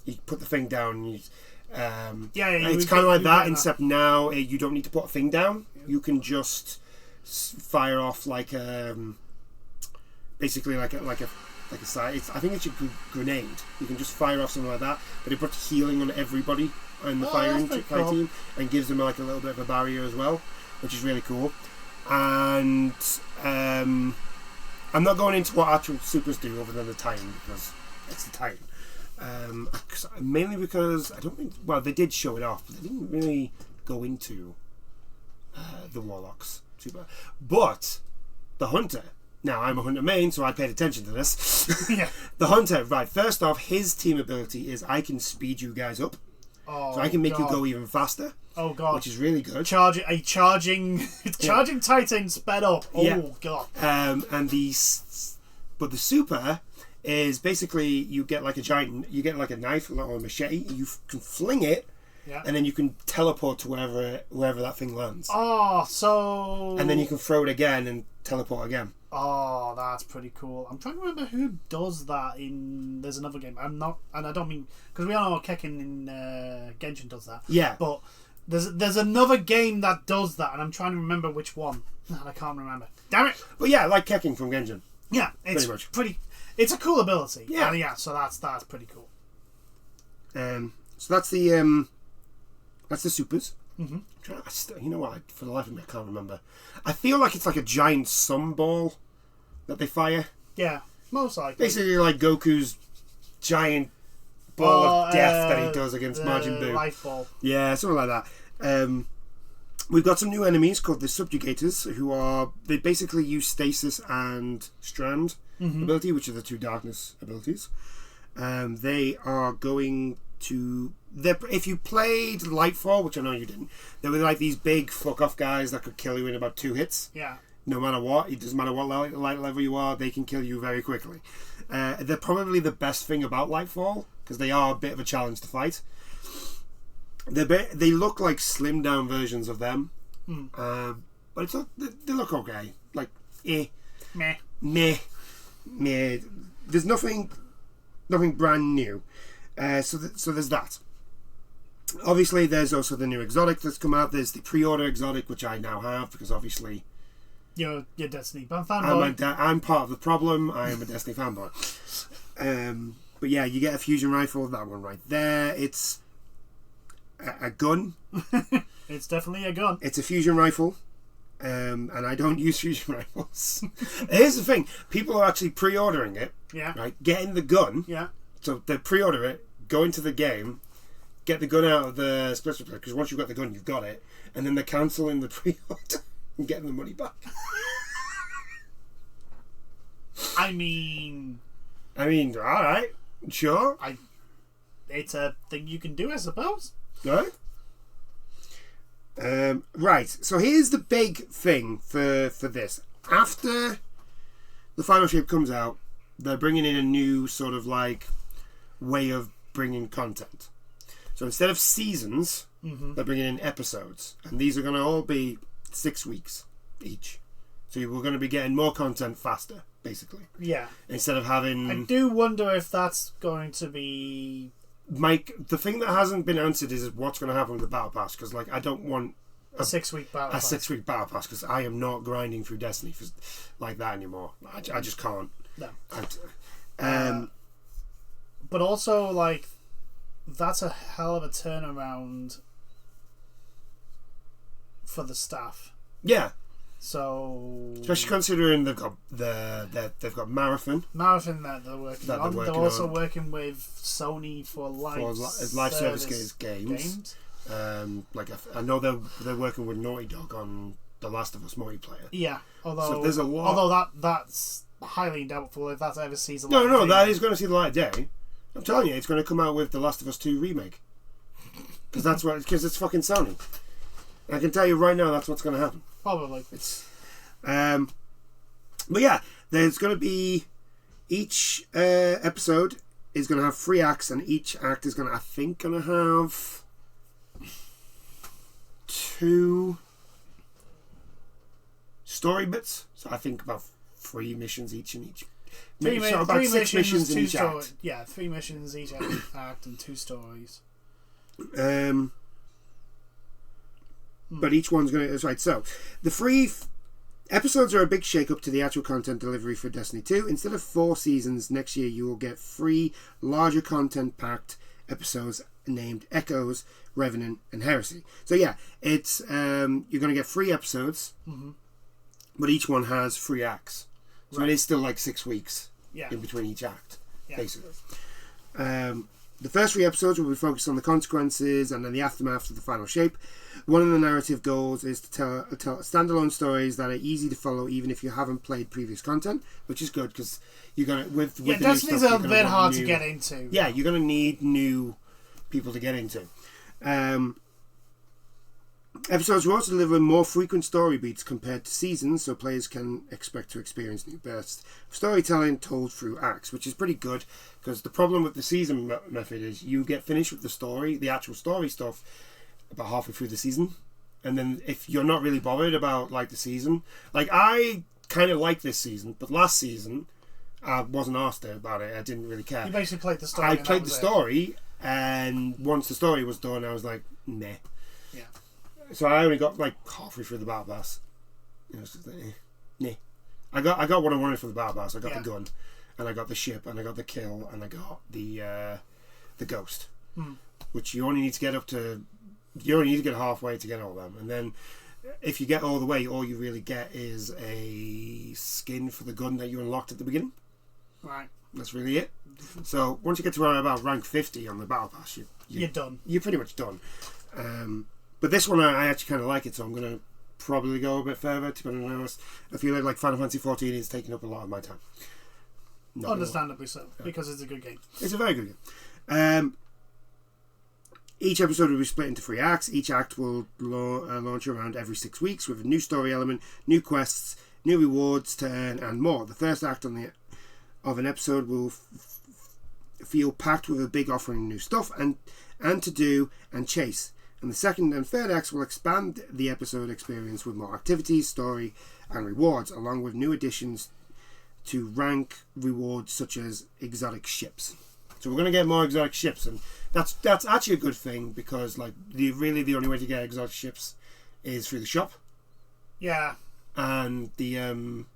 you put the thing down. And it's kind of like that. Except now you don't need to put a thing down. You can just fire off like basically like a side. I think it's a grenade. You can just fire off something like that, but it puts healing on everybody in the fire team and gives them like a little bit of a barrier as well, which is really cool. And I'm not going into what actual supers do other than the Titan because it's the Titan. Mainly because I don't think. Well, they did show it off, but they didn't really go into the Warlock's super. But the Hunter. Now, I'm a Hunter main, so I paid attention to this. Yeah. The Hunter, right, first off, his team ability is I can speed you guys up. Oh, so I can make you go even faster. Oh, God. Which is really good. Charging Titan sped up. Oh, God. But the super is basically you get like a knife or a machete, you can fling it, and then you can teleport to wherever that thing lands. Oh, so... And then you can throw it again and teleport again. Oh, that's pretty cool. I'm trying to remember who does that in... There's another game. I'm not... And I don't mean... Because we all know Kekken in Genshin does that. Yeah. But there's another game that does that, and I'm trying to remember which one. And I can't remember. Damn it! But yeah, like Kekken from Genshin. Yeah, it's pretty... It's a cool ability. Yeah. So that's pretty cool. So that's the supers. Mm-hmm. You know what? For the life of me, I can't remember. I feel like it's like a giant sunball that they fire. Yeah, most likely. Basically, like Goku's giant ball of death that he does against Majin Buu. Life ball. Yeah, something like that. We've got some new enemies called the Subjugators, they basically use Stasis and Strand ability, which are the 2 darkness abilities. They are going to... If you played Lightfall, which I know you didn't, they were like these big fuck-off guys that could kill you in about 2 hits. Yeah. No matter what. It doesn't matter what light level you are, they can kill you very quickly. They're probably the best thing about Lightfall, because they are a bit of a challenge to fight. They look like slimmed-down versions of them. But they look okay. Like, Meh. There's nothing brand new. So there's that. Obviously, there's also the new exotic that's come out. There's the pre-order exotic, which I now have because obviously You're Destiny fanboy. I'm part of the problem. I am a Destiny fanboy. But yeah, you get a fusion rifle. That one right there. It's a gun. It's definitely a gun. It's a fusion rifle. And I don't use fusion rifles. Here's the thing: people are actually pre-ordering it. Yeah. Right, getting the gun. Yeah. So they pre-order it, go into the game, get the gun out of the split because once you've got the gun, you've got it, and then they're cancelling the pre-order and getting the money back. I mean, all right, sure. It's a thing you can do, I suppose. Right. Right. So here's the big thing for this. After the final shape comes out, they're bringing in a new sort of like way of bringing content. So instead of seasons, they're bringing in episodes, and these are going to all be 6 weeks each. So we're going to be getting more content faster, basically. Yeah. Instead of having... I do wonder if that's going to be... Mike, the thing that hasn't been answered is what's going to happen with the Battle Pass, because like I don't want a 6-week Battle Pass. A 6-week Battle Pass, because I am not grinding through Destiny like that anymore. I just can't. No. But also, like, that's a hell of a turnaround for the staff. Yeah. So, especially considering they've got Marathon that they're working on. They're also working with Sony for live service games. Like I know they're working with Naughty Dog on The Last of Us multiplayer. Yeah, although so there's a lot. Although that's highly doubtful if that ever sees the light of day. No, that is going to see the light of day. I'm telling you, it's going to come out with The Last of Us 2 remake. Because it's fucking Sony. I can tell you right now, that's what's going to happen. Probably. It's, but yeah, there's going to be each episode is going to have 3 acts, and each act is going to have 2 story bits. So I think about 3 missions each in each. So about 6 missions in each act. Yeah, 3 missions each act and 2 stories. But each one's going to... Right, so the 3 episodes are a big shake-up to the actual content delivery for Destiny 2. Instead of 4 seasons, next year you will get 3 larger content-packed episodes named Echoes, Revenant, and Heresy. So yeah, it's you're going to get 3 episodes, but each one has 3 acts. So it is still like 6 weeks in between each act, basically. The first 3 episodes will be focused on the consequences and then the aftermath of the final shape. One of the narrative goals is to tell standalone stories that are easy to follow even if you haven't played previous content, which is good because you're going to... with Destiny's a bit hard to get into. Yeah, you're going to need new people to get into. Episodes will also deliver more frequent story beats compared to seasons, so players can expect to experience new bursts of storytelling told through acts, which is pretty good, because the problem with the season method is you get finished with the story, the actual story stuff, about halfway through the season, and then if you're not really bothered about like the season, like I kind of like this season, but last season I wasn't asked about it. I didn't really care. You basically played the story. I played the story, and once the story was done, I was like, meh. Yeah. So I only got like halfway through the Battle Pass. It was just like, nah. I got what I wanted for the Battle Pass. I got the gun, and I got the ship, and I got the kill, and I got the ghost, which you only need to get up to. You only need to get halfway to get all of them, and then if you get all the way, all you really get is a skin for the gun that you unlocked at the beginning. Right. That's really it. So once you get to about rank 50 on the Battle Pass, you're done. You're pretty much done. But this one I actually kind of like it, so I'm going to probably go a bit further, to be honest. I feel like Final Fantasy 14 is taking up a lot of my time. Understandably so, because it's a good game. It's a very good game. Each episode will be split into 3 acts. Each act will launch around every 6 weeks with a new story element, new quests, new rewards to earn, and more. The first act of an episode will feel packed with a big offering of new stuff and to do and chase. And the second and third acts will expand the episode experience with more activities, story, and rewards, along with new additions to rank rewards such as exotic ships. So we're going to get more exotic ships, and that's actually a good thing, because like the only way to get exotic ships is through the shop. Yeah. and the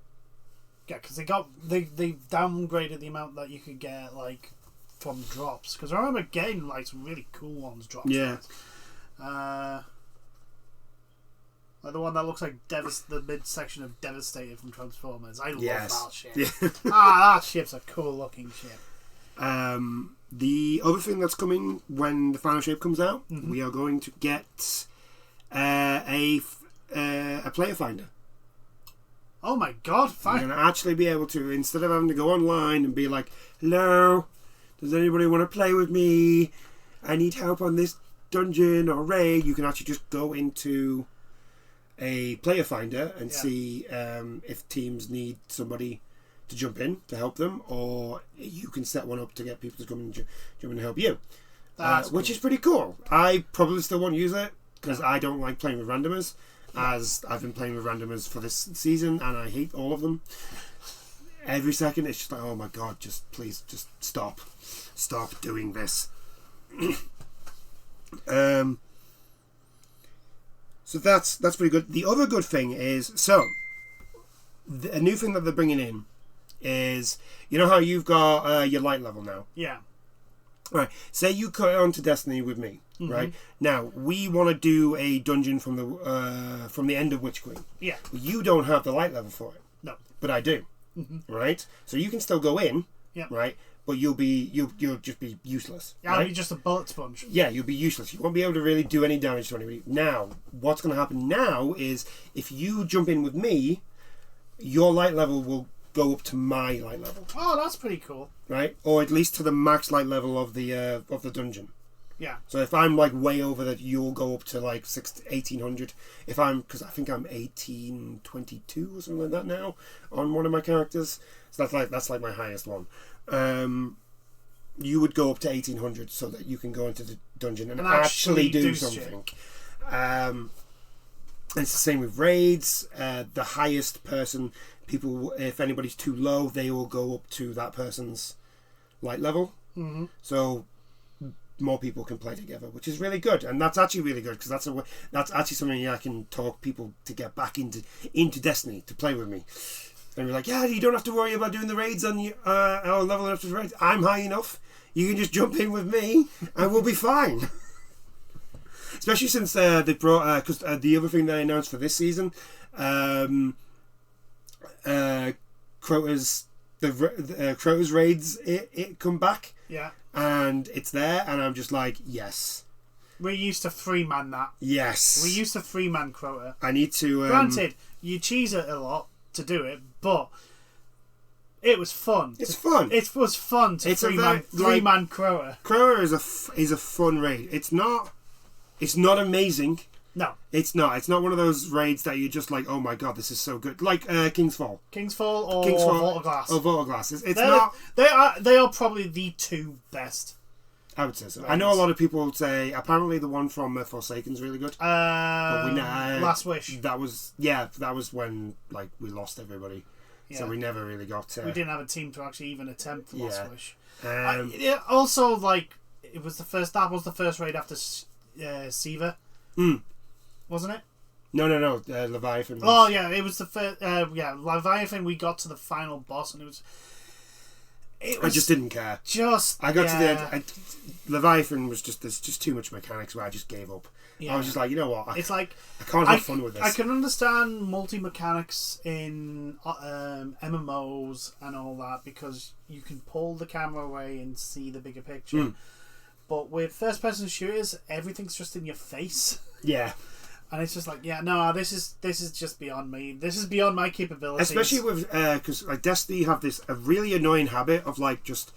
Yeah, because they downgraded the amount that you could get like from drops. Because I remember getting like some really cool ones drops. Yeah. Like the one that looks like the midsection of Devastator from Transformers. I love that ship. Yeah. That ship's a cool looking ship. The other thing that's coming when the final shape comes out, we are going to get a player finder. Oh my god! You're going to actually be able to, instead of having to go online and be like, "Hello, does anybody want to play with me? I need help on this dungeon or raid." You can actually just go into a player finder and see if teams need somebody to jump in to help them, or you can set one up to get people to come and jump in and help you, which is pretty cool. I probably still won't use it because I don't like playing with randomers, as I've been playing with randomers for this season and I hate all of them. Every second it's just like, oh my god, please stop doing this. So that's pretty good. The other good thing is, a new thing that they're bringing in is, you know how you've got your light level now? Yeah. Right. Say you cut on to Destiny with me, right? Now, we want to do a dungeon from the end of Witch Queen. Yeah. You don't have the light level for it. No. But I do. Right? So you can still go in, right? But you'll just be useless. Yeah, I'll be just a bullet sponge. Yeah, you'll be useless. You won't be able to really do any damage to anybody. Now, what's going to happen now is if you jump in with me, your light level will go up to my light level. Oh, that's pretty cool. Right? Or at least to the max light level of the dungeon. Yeah. So if I'm like way over that, you'll go up to like 1800. Because I think I'm 1822 or something like that now on one of my characters. So that's like my highest one. You would go up to 1800 so that you can go into the dungeon and actually do something. It's the same with raids. The highest person, if anybody's too low, they will go up to that person's light level. So more people can play together, which is really good, and that's actually really good because that's actually something I can talk people to get back into Destiny to play with me. And be like, yeah, you don't have to worry about doing the raids on you, or leveling up to the raids. I'm high enough. You can just jump in with me, and we'll be fine. Especially since they brought, because the other thing they announced for this season, Crota's raids it come back. Yeah. And it's there, and I'm just like, yes. We used to free-man that. Yes. We used to free-man Crota. I need to... Granted, you cheese it a lot to do it, but it was fun. It's fun. It was fun to three-man Crota. Crota is a fun raid. It's not amazing. No. It's not. It's not one of those raids that you're just like, oh my god, this is so good. Like King's Fall. Or Vault-of-Glass. Or Vault-of-Glass. It's not... They are probably the two best. I would say so. I know a lot of people would say, apparently the one from Forsaken's really good. Last Wish. That was when like we lost everybody. Yeah. So we never really got... we didn't have a team to actually even attempt Last Wish. Also, like, that was the first raid after Siva. Wasn't it? No. Leviathan. Oh yeah, it was the first. Leviathan. We got to the final boss, and it was. I just didn't care. I got to the end. Leviathan was there's just too much mechanics where I just gave up. Yeah. I was just like, you know what? I can't have fun with this. I can understand multi mechanics in MMOs and all that because you can pull the camera away and see the bigger picture. But with first person shooters, everything's just in your face. Yeah. And it's just like, this is just beyond me. This is beyond my capabilities. Especially with because like Destiny have a really annoying habit of like just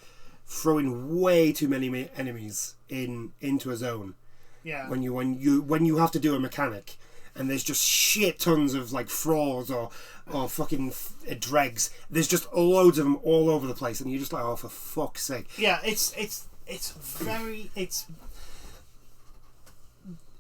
throwing way too many enemies into a zone. Yeah. When you have to do a mechanic, and there's just shit tons of like thralls or fucking dregs. There's just loads of them all over the place, and you're just like, oh, for fuck's sake. Yeah,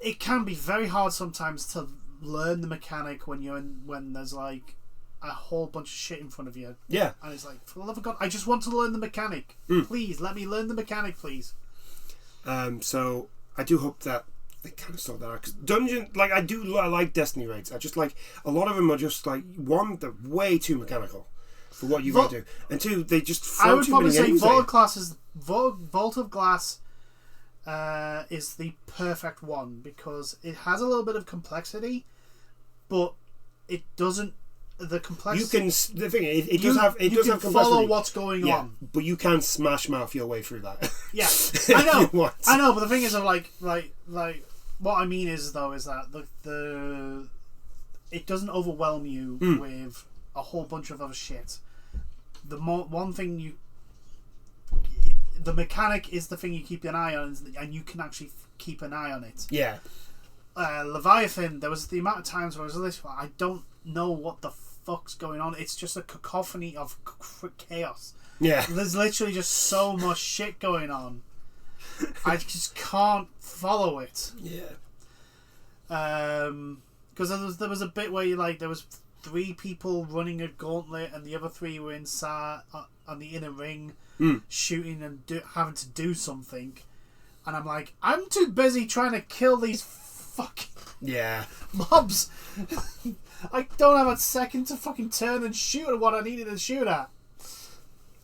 it can be very hard sometimes to learn the mechanic when there's like a whole bunch of shit in front of you. Yeah. And it's like, for the love of God, I just want to learn the mechanic. Please, let me learn the mechanic, please. So I do hope that they kind of sort that out. Because dungeon, like I like Destiny raids. I just like a lot of them are just like one, they're way too mechanical for what you got to do, and two, they just. I would probably say Vault of Glass is the perfect one because it has a little bit of complexity, but it doesn't. The complexity. You can. The thing is, it does have. It does have complexity. Follow what's going on, but you can smash mouth your way through that. Yeah, I know. I know, but the thing is, like, what I mean is that the it doesn't overwhelm you with a whole bunch of other shit. One thing the mechanic is the thing you keep an eye on, and you can actually keep an eye on it. Yeah. Leviathan, there was the amount of times where I was like, I don't know what the fuck's going on. It's just a cacophony of chaos. Yeah. There's literally just so much shit going on. I just can't follow it. Yeah. Because there was a bit where there was 3 people running a gauntlet and the other 3 were inside on the inner ring shooting and having to do something, and I'm like, I'm too busy trying to kill these fucking mobs. I don't have a second to fucking turn and shoot at what I needed to shoot at.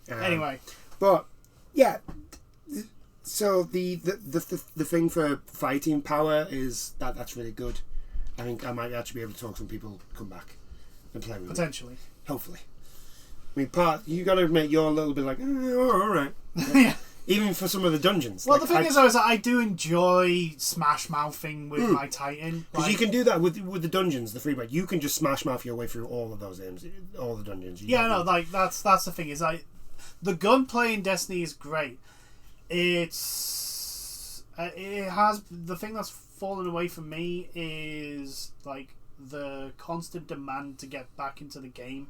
Anyway, but yeah, so the thing for fighting power is that's really good. I think I might actually be able to talk some people come back and play with potentially. Me. Hopefully. I mean, you got to admit you're a little bit like, all right. Yeah. Even for some of the dungeons. Well, the thing is, that I do enjoy smash mouthing with my Titan. Because you can do that with the dungeons, the free break. You can just smash mouth your way through all of those games, all the dungeons. That's the thing is, the gunplay in Destiny is great. It has the thing that's fallen away from me is the constant demand to get back into the game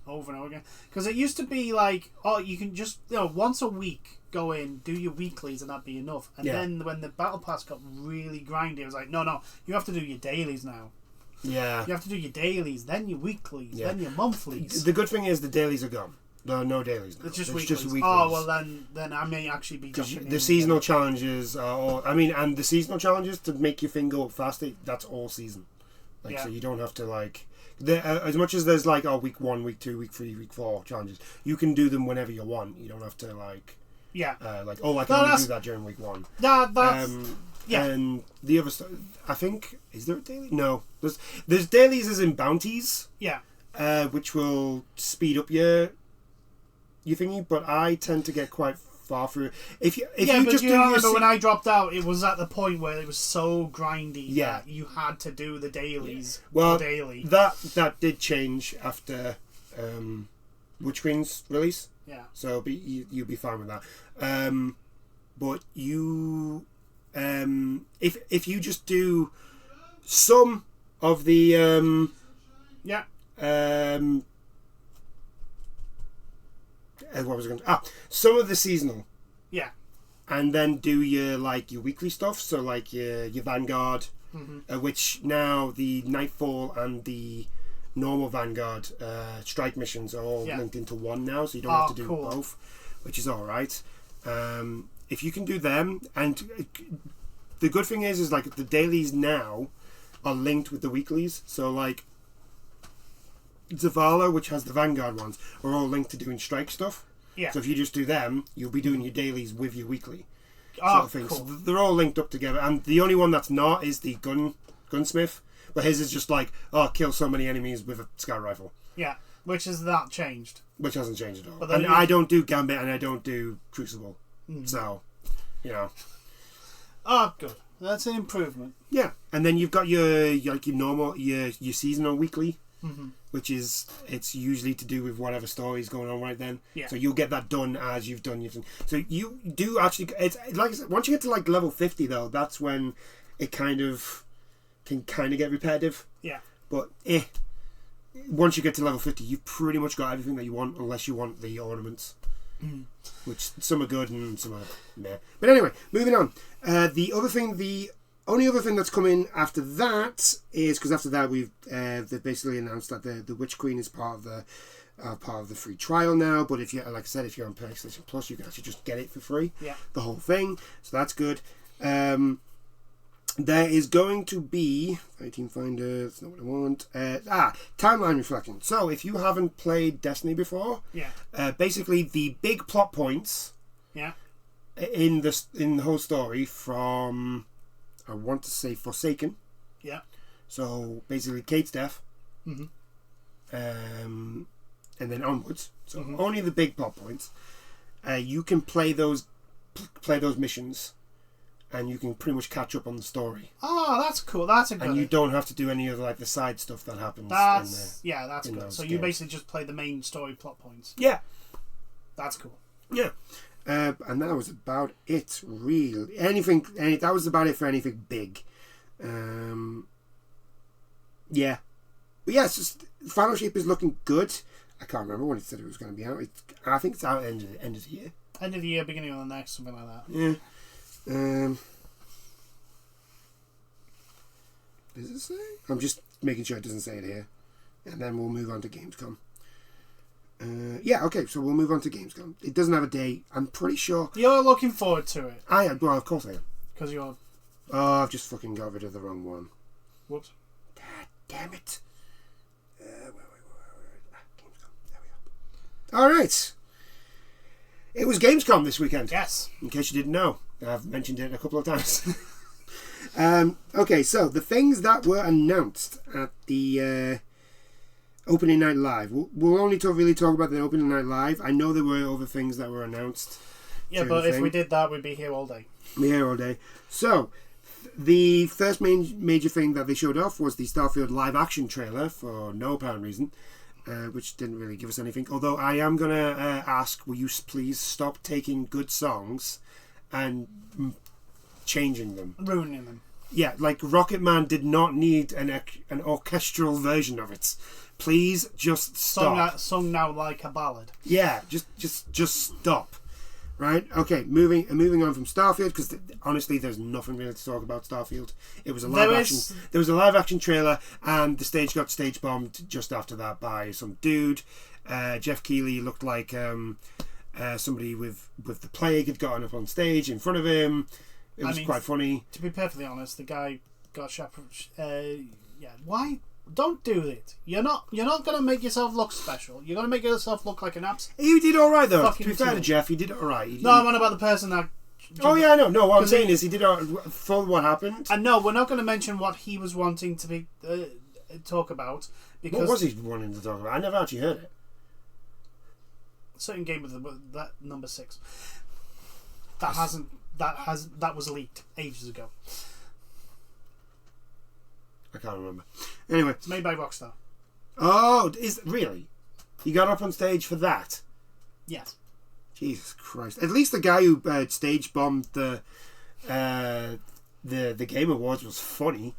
over and over again. Because it used to be you can just once a week go in, do your weeklies, and that'd be enough. And then when the battle pass got really grindy, it was like, no, you have to do your dailies now. Yeah, you have to do your dailies, then your weeklies, then your monthlies. The good thing is the dailies are gone. There are no dailies now. It's just weeklies. Oh well, then I may actually be jumping the seasonal challenges are all. I mean, and the seasonal challenges to make your thing go up faster. That's all season. So you don't have to as much as there's week 1, week 2, week 3, week 4 challenges. You can do them whenever you want. You don't have to I can only do that during week 1. And the other stuff, I think, is there a daily? No, there's dailies as in bounties. Yeah. Which will speed up your thingy, but I tend to get quite far through. If you just remember when I dropped out, it was at the point where it was so grindy that you had to do the dailies. Yeah. Well, daily. That did change after Witch Queen's release. Yeah. So you'll be fine with that. But you, if you just do some of the what was I going to... some of the seasonal. Yeah. And then do your weekly stuff. So your Vanguard, which now the Nightfall and the normal Vanguard strike missions are all linked into one now. So you don't have to do both, which is all right. If you can do them, and the good thing is the dailies now are linked with the weeklies. So Zavala, which has the Vanguard ones, are all linked to doing strike stuff. Yeah. So if you just do them, you'll be doing your dailies with your weekly. Cool. So they're all linked up together, and the only one that's not is the gunsmith. But his is just kill so many enemies with a scout rifle. Yeah, which has not changed. Which hasn't changed at all. And I don't do Gambit and I don't do Crucible. So, Oh, good. That's an improvement. Yeah, and then you've got your normal your seasonal weekly. Which is, it's usually to do with whatever story's going on right then. Yeah. So you'll get that done as you've done your thing. So you do actually, it's like I said, once you get to level 50 though, that's when it can get repetitive. Yeah. But once you get to level 50, you've pretty much got everything that you want, unless you want the ornaments. Which some are good and some are meh. But anyway, moving on. The only other thing that's coming after that is, because after that they've basically announced that the Witch Queen is part of the free trial now. But if you, like I said, if you're on PlayStation Plus, you can actually just get it for free. Yeah. The whole thing. So that's good. there is going to be Team Finder. That's not what I want. Timeline reflection. So if you haven't played Destiny before, basically the big plot points, in the whole story from, I want to say, Forsaken. Yeah. So basically, Kate's death. Mm-hmm. And then onwards. So only the big plot points. You can play those missions, and you can pretty much catch up on the story. Oh, that's cool. That's a good. And you don't have to do any of the side stuff that happens. That's good. So you games. basically just play the main story plot points. Yeah, that's cool. Yeah, and that was about it. Really, that was about it for anything big. Yeah, but yeah, it's just Final Shape is looking good. I can't remember when it said it was going to be out. I think it's out at the end of the year. End of the year, beginning of the next, something like that. Yeah. Does it say? I'm just making sure it doesn't say it here. And then we'll move on to Gamescom. Okay, so we'll move on to Gamescom. It doesn't have a date. I'm pretty sure. You're looking forward to it. I am. Well, of course I am. Because you're... Oh, I've just fucking got rid of the wrong one. Whoops. God damn it. Gamescom. There we go. Alright. It was Gamescom this weekend. Yes. In case you didn't know. I've mentioned it a couple of times. Okay, so the things that were announced at the opening night live. We'll only really talk about the opening night live. I know there were other things that were announced. Yeah, but if we did that, we'd be here all day. Be here all day. So, the first major thing that they showed off was the Starfield live action trailer for no apparent reason. Which didn't really give us anything. Although I am going to ask, will you please stop taking good songs and changing them? Ruining them. Yeah, like Rocket Man did not need an orchestral version of it. Please just stop. Sung now like a ballad. Yeah, just stop. Right? Okay, moving on from Starfield, because honestly there's nothing really to talk about Starfield. It was a live action. There was a live action trailer, and the stage got stage bombed just after that by some dude. Jeff Keighley looked like somebody with the plague had gotten up on stage in front of him. It was quite funny. To be perfectly honest, the guy got shot. Why? Don't do it. You're not going to make yourself look special. You're going to make yourself look like an abs. He did all right though. To be fair to Jeff, he did all right. No, I'm on about the person that. Oh yeah, I know. No, what I'm saying is he did for what happened. And no, we're not going to mention what he was wanting to be talk about because. What was he wanting to talk about? I never actually heard it. A certain game with that number 6. That was leaked ages ago. I can't remember. Anyway, it's made by Rockstar. Oh, really? He got up on stage for that? Yes. Jesus Christ! At least the guy who stage bombed the Game Awards was funny.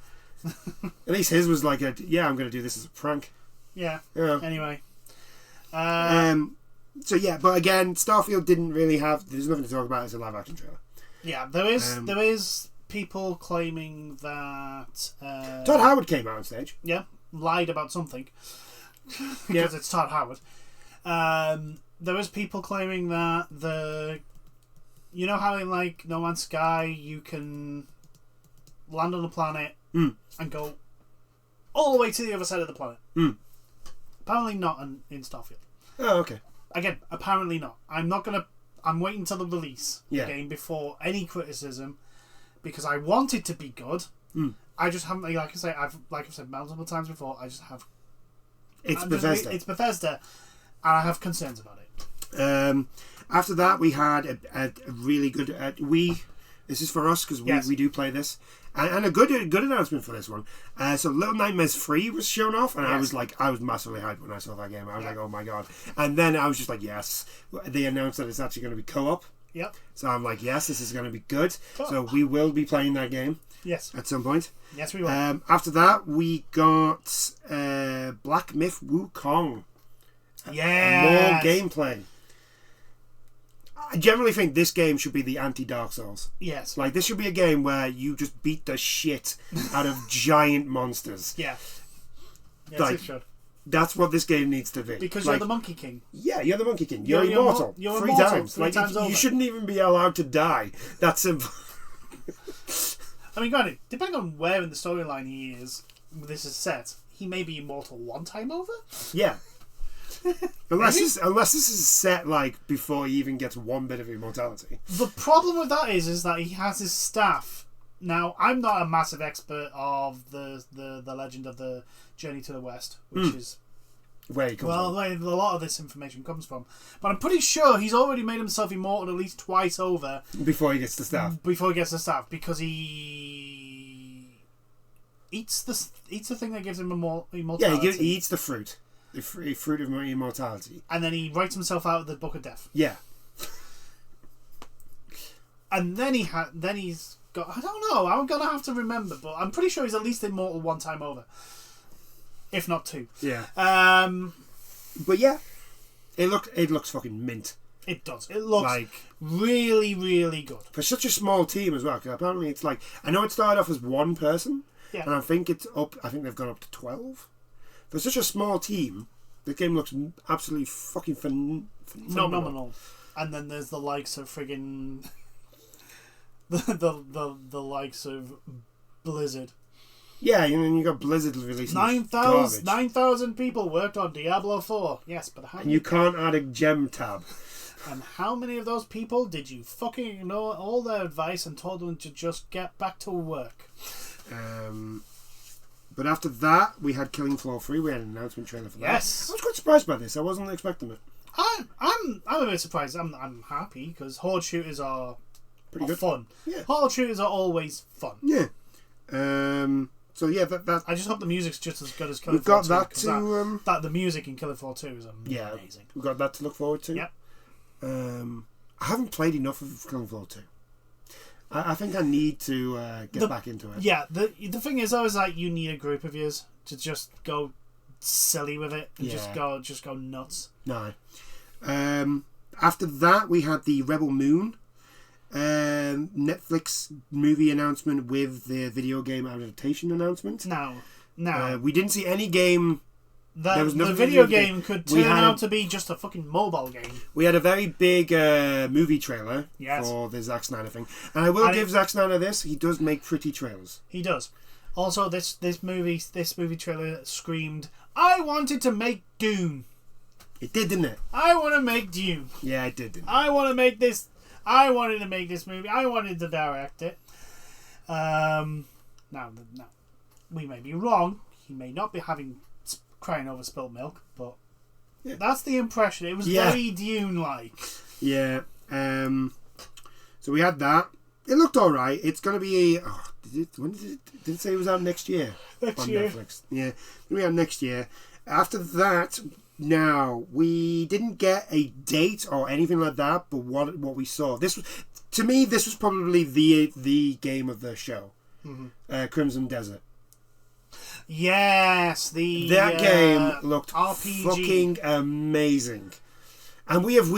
At least his was like I'm going to do this as a prank. Yeah. Anyway. So yeah, but again, Starfield didn't really have. There's nothing to talk about as a live action trailer. Yeah, there is people claiming that Todd Howard came out on stage. Yeah, lied about something because it's Todd Howard. There is people claiming that you know how in like No Man's Sky you can land on a planet and go all the way to the other side of the planet. Apparently not in Starfield. Oh, okay. Again, apparently not. I'm waiting until the release of the game before any criticism, because I want it to be good. I just haven't, like I've said multiple times before, I just have. It's Bethesda. It's Bethesda, and I have concerns about it. After that, we had a really good. This is for us because we do play this, and a good announcement for this one. So Little Nightmares 3 was shown off, and I was massively hyped when I saw that game. I was like, oh my god! And then I was just like, yes. They announced that it's actually going to be co-op. Yep. So I'm like, yes, this is going to be good. So we will be playing that game. Yes. At some point. Yes, we will. After that, we got Black Myth Wukong. Yeah. More gameplay. I generally think this game should be the anti-Dark Souls. Yes. Like, this should be a game where you just beat the shit out of giant monsters. Yeah. Yes, like, it should. That's what this game needs to be. Because you're the Monkey King. Yeah, you're the Monkey King. You're immortal. You're three immortal times. Three times over. You shouldn't even be allowed to die. That's simple. I mean, granted, depending on where in the storyline he is, this is set, he may be immortal one time over. Yeah. Unless this is set like before he even gets one bit of immortality. The problem with that is that he has his staff. Now, I'm not a massive expert of the legend of the Journey to the West, which is where he comes from. Where a lot of this information comes from. But I'm pretty sure he's already made himself immortal at least twice over before he gets the staff. Because he eats the thing that gives him immortality. Yeah, he eats the fruit. The fruit of immortality. And then he writes himself out of the Book of Death. Yeah. And then he's got... I don't know. I'm going to have to remember. But I'm pretty sure he's at least immortal one time over. If not two. Yeah. But yeah. It looks fucking mint. It does. It looks like really, really good. For such a small team as well. Because apparently it's like... I know it started off as one person. Yeah. And I think they've gone up to 12. For such a small team, the game looks absolutely fucking phenomenal. And then there's the likes of friggin' the likes of Blizzard. Yeah, you got Blizzard releasing 9,000 people worked on Diablo 4. Yes, but how? And you can't add a gem tab. And how many of those people did you fucking ignore all their advice and told them to just get back to work? But after that, we had Killing Floor 3. We had an announcement trailer for that. Yes. I was quite surprised by this. I wasn't expecting it. I'm a bit surprised. I'm happy because horde shooters are pretty good. Fun. Yeah. Horde shooters are always fun. Yeah. So yeah, that. I just hope the music's just as good as Killing We've Floor got 2. that to. That the music in Killing Floor 2 is amazing. Yeah, we've got that to look forward to. Yep. I haven't played enough of Killing Floor 2. I think I need to get back into it. Yeah, the thing is, I was like, you need a group of yous to just go silly with it and just go nuts. No. After that, we had the Rebel Moon Netflix movie announcement with the video game adaptation announcement. No. We didn't see any game. The video game could turn out to be just a fucking mobile game. We had a very big movie trailer for the Zack Snyder thing. And I will give Zack Snyder this. He does make pretty trailers. He does. Also, this movie trailer screamed, I wanted to make Dune. It did, didn't it? I want to make Dune. Yeah, it did, didn't it? I wanted to make this movie. I wanted to direct it. Now, we may be wrong. He may not be crying over spilt milk, but that's the impression. It was very Dune-like. Yeah. So we had that. It looked all right. It's going to be did it say it was out next year? Next year. Netflix. Yeah, it's going to be out next year. After that, now we didn't get a date or anything like that, but what we saw, this was probably the game of the show, Crimson Desert. Yes, that game looked RPG. fucking amazing, and we have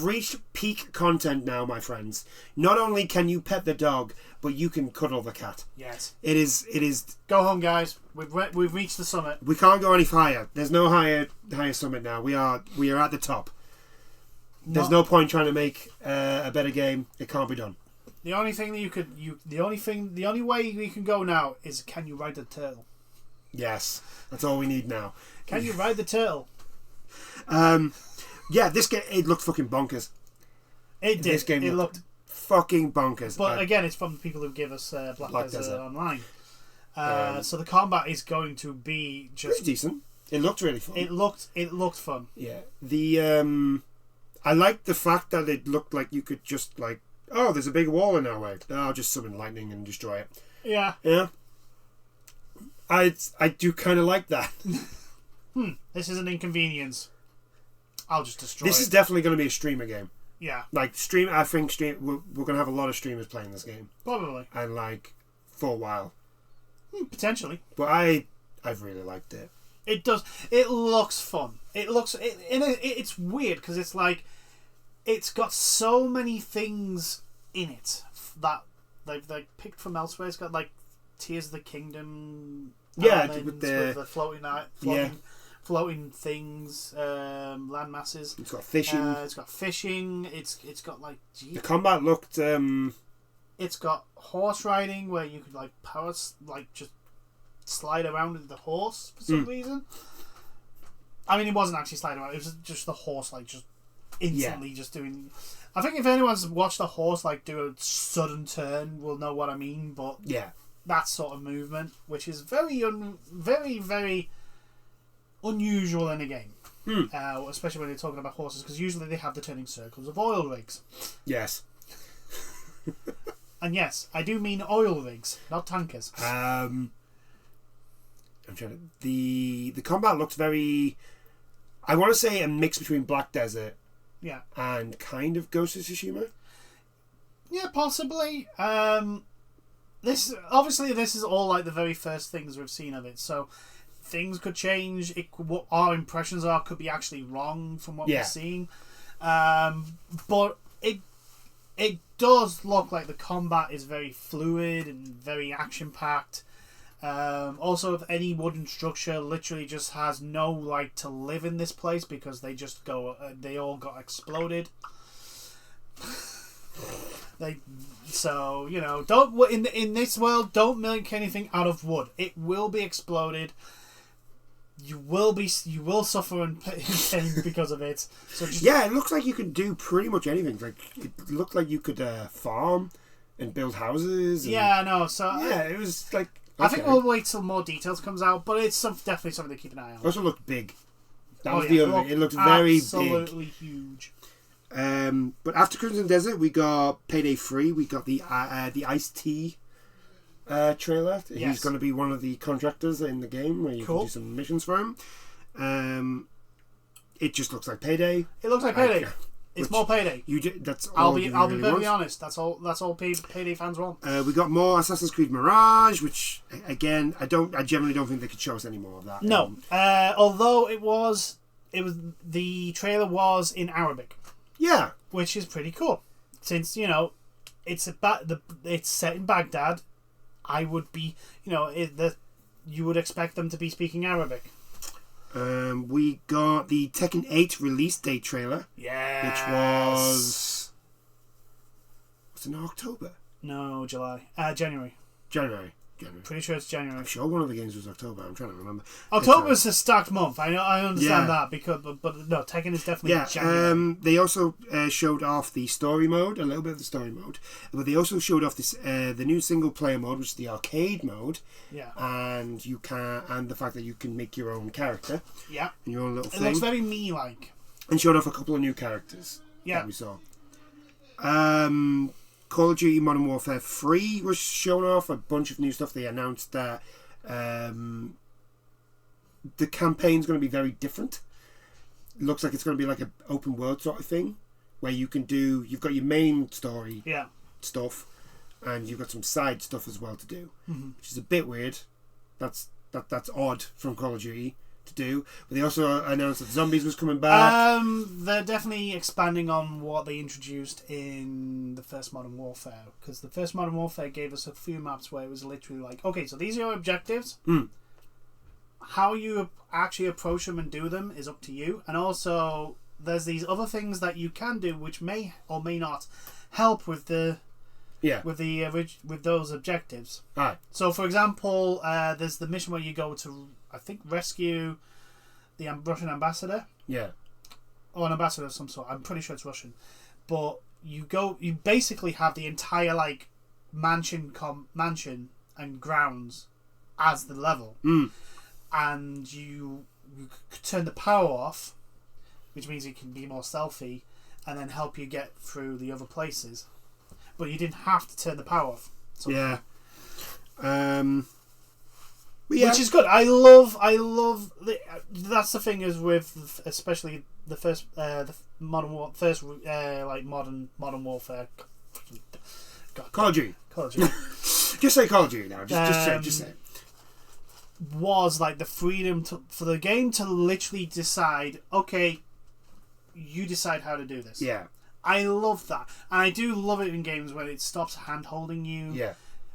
reached peak content now, my friends. Not only can you pet the dog, but you can cuddle the cat. Yes, it is. Go home, guys. We've reached the summit. We can't go any higher. There's no higher summit now. We are at the top. There's no point trying to make a better game. It can't be done. The only thing that the only way we can go now is, can you ride the turtle? Yes, that's all we need now. Can you ride the turtle? Yeah, this game, it looked fucking bonkers. It did. This game looked fucking bonkers. But again, it's from the people who give us Black Desert Online. So the combat is going to be just pretty decent. It looked really fun. It looked fun. Yeah. I liked the fact that it looked like you could just like, oh, there's a big wall in our way. I'll just summon lightning and destroy it. Yeah. Yeah. I do kind of like that. This is an inconvenience. I'll just destroy it. This is definitely going to be a streamer game. Yeah. Like, I think we're going to have a lot of streamers playing this game. Probably. And, like, for a while. Potentially. But I've really liked it. It does. It looks fun. It's weird because it's like, it's got so many things in it that they've picked from elsewhere. It's got, like, Tears of the Kingdom. With the floating things, land masses. It's got fishing. It's got like. Geez. The combat looked It's got horse riding where you could like just slide around with the horse for some reason. I mean, it wasn't actually sliding around. It was just the horse like just instantly just doing. I think if anyone's watched a horse like do a sudden turn, will know what I mean. But yeah, that sort of movement, which is very, very unusual in a game, especially when you're talking about horses, because usually they have the turning circles of oil rigs. Yes. And yes, I do mean oil rigs, not tankers. I'm trying to. The combat looks very. I want to say a mix between Black Desert. Yeah. And kind of Ghost of Tsushima. Yeah, possibly. This is all like the very first things we've seen of it, so things could change. What our impressions are could be actually wrong from what we're seeing. But it does look like the combat is very fluid and very action packed. Also, if any wooden structure literally just has no right to live in this place because they just they all got exploded. Don't in this world, don't make anything out of wood. It will be exploded. You will suffer in pain because of it. So it looks like you could do pretty much anything. Like it looked like you could farm and build houses. And, it was like. Okay. I think we'll wait till more details comes out, but it's definitely something to keep an eye on. It also looked big. That was the other thing. It looked very absolutely huge. But after Crimson Desert, we got Payday 3. We got the Ice-T trailer. Yes. He's going to be one of the contractors in the game where you can do some missions for him. It just looks like Payday. It looks like Payday. It's more Payday. I'll be very honest. That's all Payday fans want. We got more Assassin's Creed Mirage, which again I generally don't think they could show us any more of that. No, although it was the trailer was in Arabic. Yeah, which is pretty cool. Since it's set in Baghdad, I would be you would expect them to be speaking Arabic. We got the Tekken 8 release date trailer. Yes. Which was it in October? No, July. January. January. Pretty sure it's January. I'm sure one of the games was October. I'm trying to remember. October is a stacked month. I understand that but no, Tekken is definitely January. They also showed off the story mode, a little bit of the story mode, but they also showed off this the new single player mode, which is the arcade mode. Yeah. And the fact that you can make your own character. Yeah. And your own little thing. It looks very me-like. And showed off a couple of new characters. Yeah. That we saw. Call of Duty Modern Warfare 3 was shown off. A bunch of new stuff. They announced that the campaign's going to be very different. It looks like it's going to be like an open world sort of thing, where you've got your main story stuff, and you've got some side stuff as well to do, which is a bit weird. That's odd from Call of Duty to do. But they also announced that Zombies was coming back. They're definitely expanding on what they introduced in the first Modern Warfare, because the first Modern Warfare gave us a few maps where it was literally like, okay, so these are your objectives. How you actually approach them and do them is up to you. And also there's these other things that you can do which may or may not help with with those objectives. Right. So for example, there's the mission where you go to, I think, rescue the Russian ambassador. Yeah. Or an ambassador of some sort. I'm pretty sure it's Russian. But you basically have the entire like mansion and grounds as the level. And you could turn the power off, which means you can be more stealthy and then help you get through the other places. But you didn't have to turn the power off. Yeah. Which is good. I love. That's the thing is with especially the first modern warfare. God, Call of Duty. Just say Call of Duty now. Just say. Was like the freedom for the game to literally decide. Okay, you decide how to do this. Yeah. I love that, and I do love it in games when it stops hand-holding you. Yeah.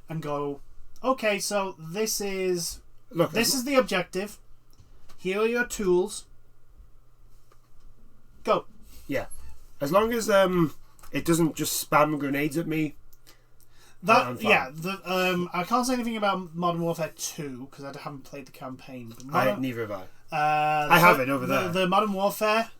And go, okay, so this is the objective. Here are your tools. Go. Yeah. As long as it doesn't just spam grenades at me. I can't say anything about Modern Warfare 2 because I haven't played the campaign. But neither have I. I have it over there. The Modern Warfare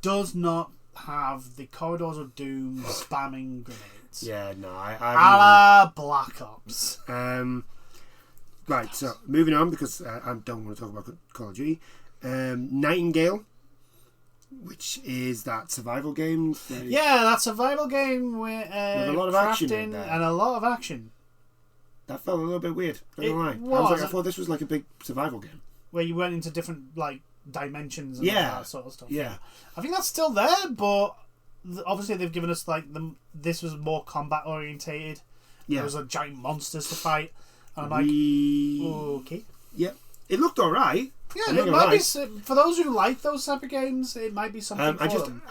does not have the Corridors of Doom spamming grenades. Yeah, no, a la Black Ops. Right, so moving on because I don't want to talk about Call of Duty. Nightingale, which is that survival game. That survival game with a lot of action in there. And a lot of action. That felt a little bit weird. Not gonna lie. I thought this was like a big survival game where you went into different like dimensions and all that sort of stuff. Yeah, I think that's still there, but obviously they've given us like this was more combat orientated. Yeah, there was a giant monsters to fight, and I'm like, okay, yeah, it looked all right. Yeah, it might be for those who like those type of games. It might be something.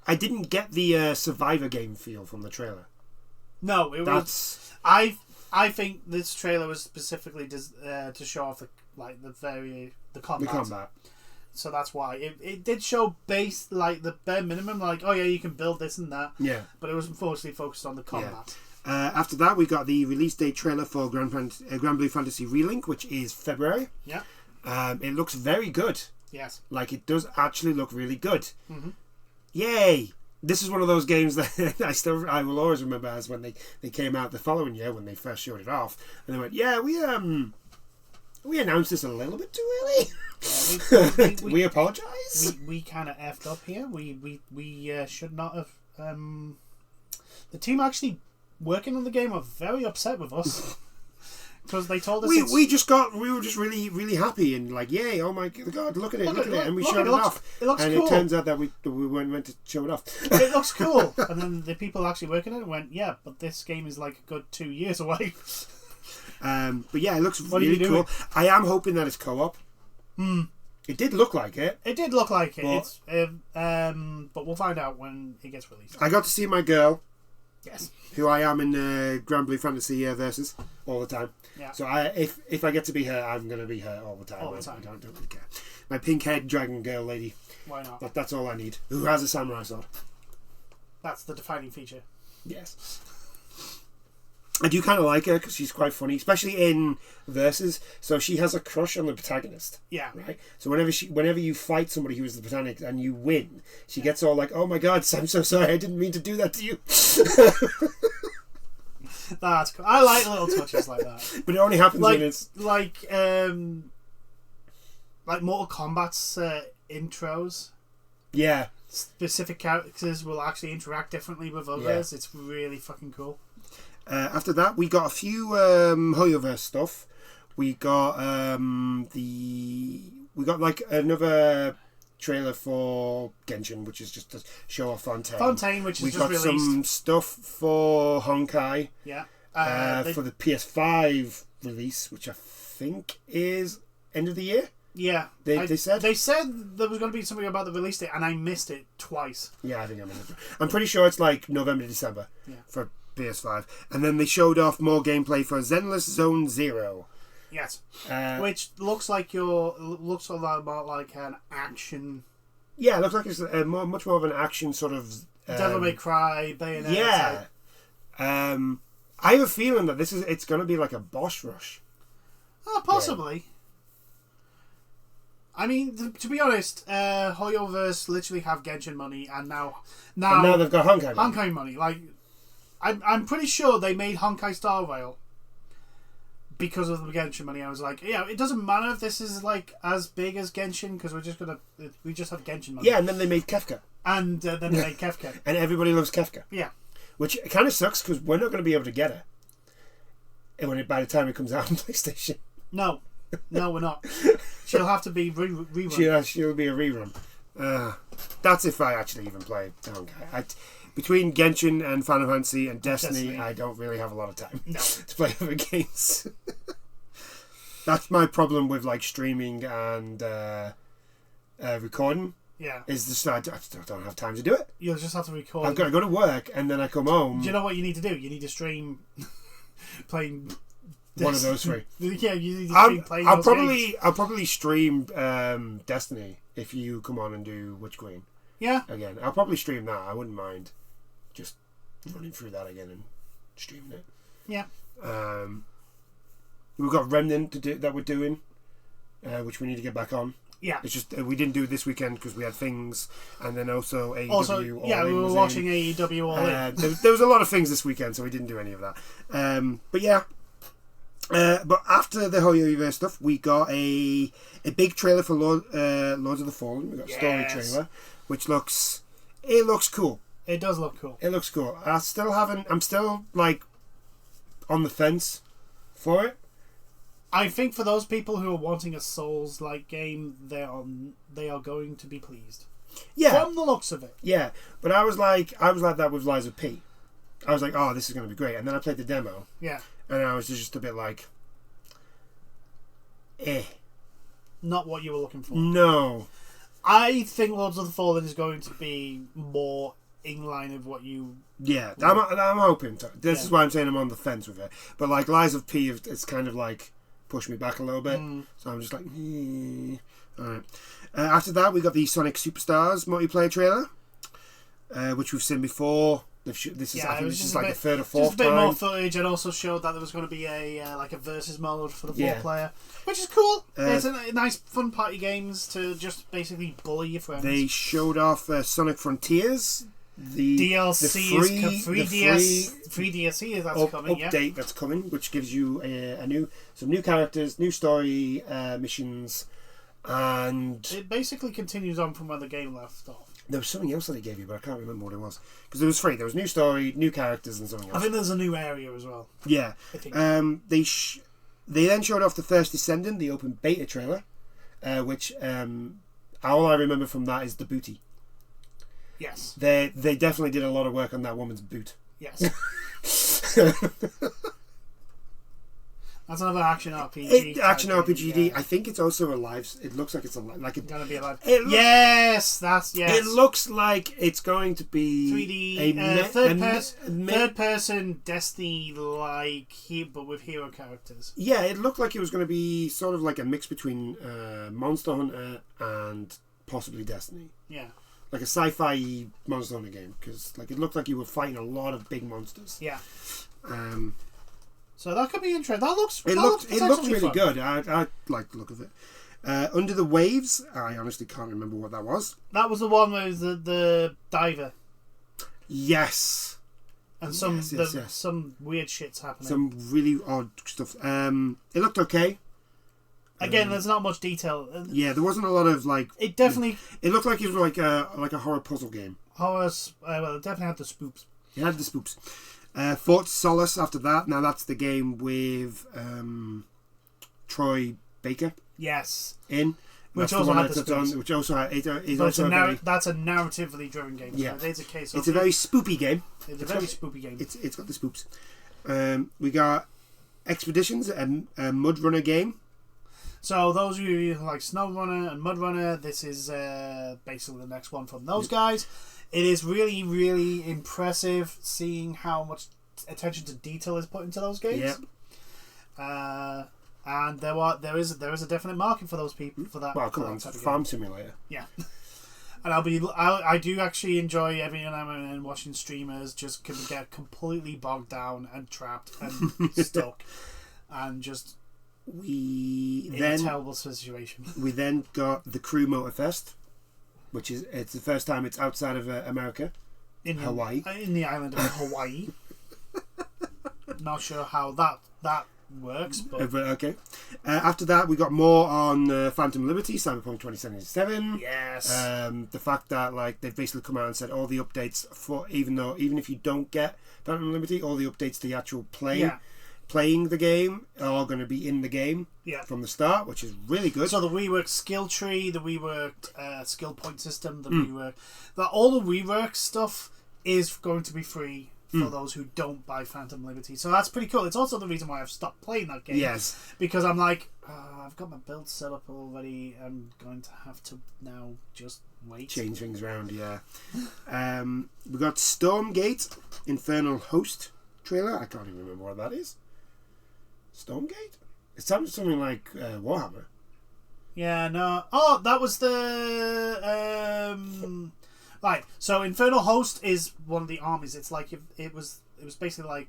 I didn't get the survivor game feel from the trailer. No, was. I think this trailer was specifically to show off the combat. So that's why it did show the bare minimum, like you can build this and that. Yeah, but it was unfortunately focused on the combat. Yeah. After that, we got the release date trailer for Grand Blue Fantasy Relink, which is February. Yeah. It looks very good. Yes. Like, it does actually look really good. Mm-hmm. Yay! This is one of those games that I will always remember as when they came out the following year when they first showed it off, and they went, we announced this a little bit too early. We apologise. We kind of effed up here. We should not have. The team actually working on the game are very upset with us. Because they told us we were just really, really happy and like, yay, oh my god, look at it, and we showed it off. It looks and cool. It turns out that we weren't meant to show it off. It looks cool. And then the people actually working on it went, yeah, but this game is like a good 2 years away. But yeah, it looks really cool. I am hoping that it's co-op. It did look like it. It did look like it. But we'll find out when it gets released. I got to see my girl. Yes. Who I am in Grand Blue Fantasy Versus all the time. Yeah. So if I get to be her, I'm going to be her all the time. I don't really care. My pink-haired dragon girl lady. Why not? That's all I need. Who has a samurai sword. That's the defining feature. Yes. I do kind of like her because she's quite funny, especially in Versus. So she has a crush on the protagonist. Yeah. Right. So whenever you fight somebody who is the protagonist and you win, she gets all like, "Oh my god, I'm so sorry, I didn't mean to do that to you." That's cool. I like little touches like that. But it only happens when it's like Mortal Kombat's intros. Yeah. Specific characters will actually interact differently with others. Yeah. It's really fucking cool. After that, we got a few Hoyoverse stuff. We got like another trailer for Genshin, which is just to show off Fontaine. Fontaine, which is just released. We got some stuff for Honkai. Yeah. For the PS5 release, which I think is end of the year. Yeah. They said there was going to be something about the release date, and I missed it twice. Yeah, I think I'm pretty sure it's like November, December for PS5. And then they showed off more gameplay for Zenless Zone Zero. Yes. Which looks like a lot about like an action. Yeah, it looks like it's much more of an action sort of Devil May Cry, Bayonetta. Yeah. Type. I have a feeling that it's going to be like a boss rush. Oh, possibly. Yeah. I mean, to be honest, Hoyoverse literally have Genshin money, and now they've got Honkai money. Honkai money. Like, I'm pretty sure they made Honkai Star Rail because of the Genshin money. I was like, yeah, it doesn't matter if this is like as big as Genshin because we just have Genshin money. Yeah, and then they made Kefka. And then they made Kefka. And everybody loves Kefka. Yeah. Which kind of sucks because we're not going to be able to get it by the time it comes out on PlayStation. No, we're not. She'll have to be rerun. She'll be a rerun. That's if I actually even play Honkai. Between Genshin and Final Fantasy and Destiny, I don't really have a lot of time to play other games. That's my problem with like streaming and recording. Yeah. Is just I don't have time to do it. You'll just have to record. I've got to go to work and then I come home. Do you know what you need to do? You need to stream playing one of those three. Yeah, you need to stream playing I'll probably stream Destiny if you come on and do Witch Queen. Yeah. Again, I'll probably stream that. I wouldn't mind just running through that again and streaming it. Yeah. We've got Remnant that we're doing, which we need to get back on. Yeah. It's just we didn't do it this weekend because we had things, and then also AEW. Also, yeah, we were watching AEW All In. There was a lot of things this weekend, so we didn't do any of that. But yeah. But after the whole universe stuff, we got a big trailer for Lords of the Fallen. We got a story trailer, which looks cool. It does look cool. It looks cool. I'm still like on the fence for it. I think for those people who are wanting a Souls-like game, they are going to be pleased. Yeah, from the looks of it. Yeah, but I was like that with Lies of P. I was like, oh, this is going to be great, and then I played the demo. Yeah, and I was just a bit like, not what you were looking for. No, I think Lords of the Fallen is going to be more in line with what you. Yeah, I'm hoping to. This is why I'm saying I'm on the fence with it. But like Lies of P, it's kind of like pushed me back a little bit, so I'm just like, alright. After that, we got the Sonic Superstars multiplayer trailer, which we've seen before. I think this is like the third or fourth time. Just a bit more footage, and also showed that there was going to be a versus mode for the 4-player, which is cool. It's a nice, fun party games to just basically bully your friends. They showed off Sonic Frontiers. The DLC is free DLC that's coming. Update that's coming, which gives you some new characters, new story missions, and it basically continues on from where the game left off. There was something else that they gave you, but I can't remember what it was because there was three. There was new story, new characters, and something else. I think there's a new area as well. Yeah, I think. They then showed off the First Descendant, the open beta trailer, which all I remember from that is the booty. Yes. They definitely did a lot of work on that woman's boot. Yes. That's another action RPG. Action RPG. Yeah. I think it's also a live. It looks like it's gonna be a live. Yes. It looks like it's going to be 3D third person Destiny like, but with hero characters. Yeah, it looked like it was going to be sort of like a mix between Monster Hunter and possibly Destiny. Yeah. Like a sci-fi Monster Hunter game, because like it looked like you were fighting a lot of big monsters. Yeah. So that could be interesting. It looked really good. I like the look of it. Under the Waves, I honestly can't remember what that was. That was the one where the diver. Yes. And some weird shit's happening. Some really odd stuff. It looked okay. Again, there's not much detail. Yeah, there wasn't a lot of like. It definitely. It looked like it was like a horror puzzle game. Well, it definitely had the spoops. It had the spoops. Fort Solace after that. Now that's the game with Troy Baker. Yes. Which also had the spoops. Which also had. That's a narratively driven game. Yeah. So it's a case. It's a very spoopy game. It's a very spoopy game. It's got the spoops. We got Expeditions, a Mud Runner game. So those of you who like SnowRunner and MudRunner, this is basically the next one from those guys. It is really, really impressive seeing how much attention to detail is put into those games. Yeah. And there is a definite market for those people for that. Well, come on, Farm Simulator. Yeah. And I do actually enjoy every now and then watching streamers just get completely bogged down and trapped and stuck and just. In a terrible situation. We then got the Crew Motorfest, which it's the first time it's outside of America, in Hawaii, in the island of Hawaii. Not sure how that works, but okay. After that, we got more on Phantom Liberty, Cyberpunk 2077. Yes. The fact that like they've basically come out and said all the updates for even if you don't get Phantom Liberty, all the updates to the actual playing the game are going to be in the game from the start, which is really good. So the reworked skill tree, the reworked skill point system, all the reworked stuff is going to be free for those who don't buy Phantom Liberty. So that's pretty cool. It's also the reason why I've stopped playing that game. Yes. Because I'm like, I've got my build set up already. I'm going to have to now just wait. Change things around, yeah. We got Stormgate, Infernal Host trailer. I can't even remember what that is. Stormgate? It sounds something like Warhammer. Yeah, no. Oh, that was the right. So Infernal Host is one of the armies. It's like it was basically like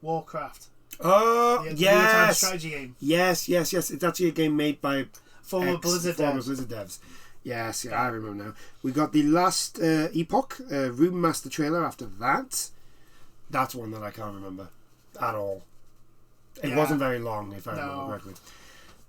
Warcraft. Oh, The real-time yes. strategy game. Yes. It's actually a game made by Former Blizzard devs. Yes, I remember now. We got the last Epoch Room Master trailer after that. That's one that I can't remember at all. It wasn't very long, if I remember correctly.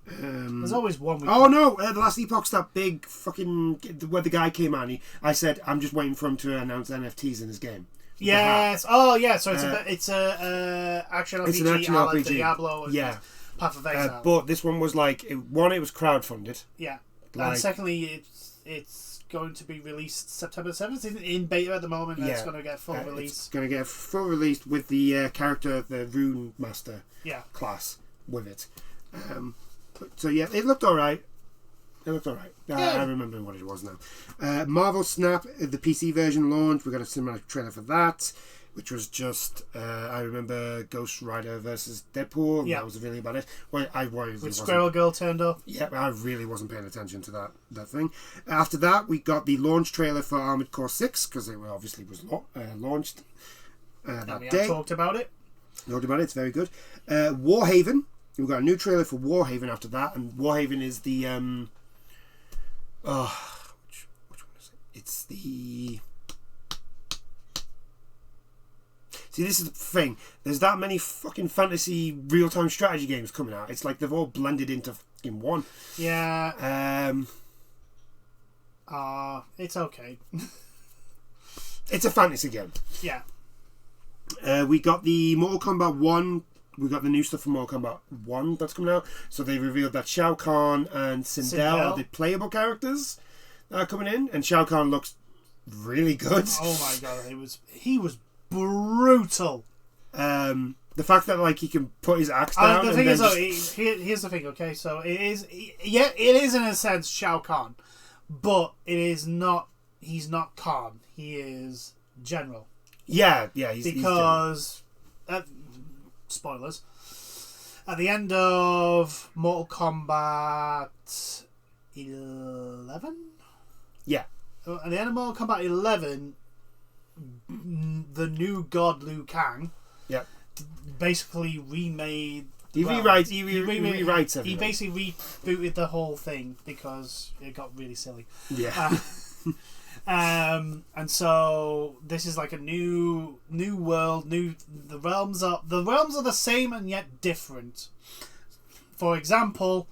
There's always one. The last Epoch's that big fucking where the guy came on. I said I'm just waiting for him to announce NFTs in his game. Yes. Oh, yeah. So it's a action RPG. It's an action RPG. Diablo. And Path of Exile. But this one was like it was crowdfunded. Yeah. And secondly, it's going to be released September 7th in beta at the moment. And it's going to get full release. It's going to get full release with the character, the Rune Master class with it. So yeah, it looked alright. I remember what it was now. Marvel Snap, the PC version launched. We got a cinematic trailer for that, which was just I remember Ghost Rider versus Deadpool. Yeah, that was really about it. Well, with Squirrel Girl turned up. Yeah, I really wasn't paying attention to that thing. After that, we got the launch trailer for Armored Core 6 because it obviously was launched that day. Talked about it. It's very good. Warhaven. We've got a new trailer for Warhaven after that, and Warhaven is the which one is it? It's the. See, this is the thing. There's that many fucking fantasy real-time strategy games coming out. It's like they've all blended into fucking one. Yeah. It's okay. It's a fantasy game. Yeah. We got the Mortal Kombat 1. We got the new stuff from Mortal Kombat 1 that's coming out. So they revealed that Shao Kahn and Sindel are the playable characters that are coming in. And Shao Kahn looks really good. Oh my god, he was brutal. The fact that like he can put his axe down. The thing is, here's the thing. Okay, so it is in a sense Shao Kahn, but it is not. He's not Kahn. He is General. Yeah. Because spoilers. At the end of Mortal Kombat 11. Yeah. At the end of Mortal Kombat 11, the new god Liu Kang. Yeah. Basically remade. He rewrites everything. He basically rebooted the whole thing because it got really silly. Yeah. And so this is like a new world. The realms are the same and yet different. For example,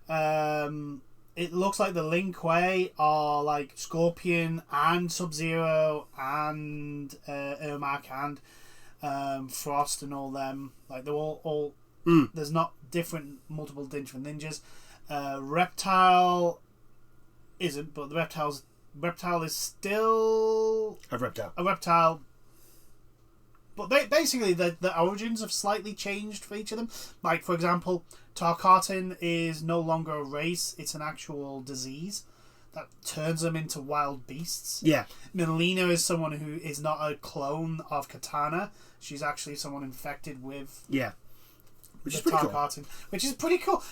it looks like the Lin Kuei are like Scorpion and Sub-Zero and Ermac and Frost and all them. Like they're all there's not multiple different ninjas. Reptile isn't, but the Reptile is still a reptile. But basically, the origins have slightly changed for each of them. Like, for example, Tarkatan is no longer a race; it's an actual disease that turns them into wild beasts. Yeah. Melina is someone who is not a clone of Katana; she's actually someone infected with. Yeah. Which is pretty cool. Which is pretty cool.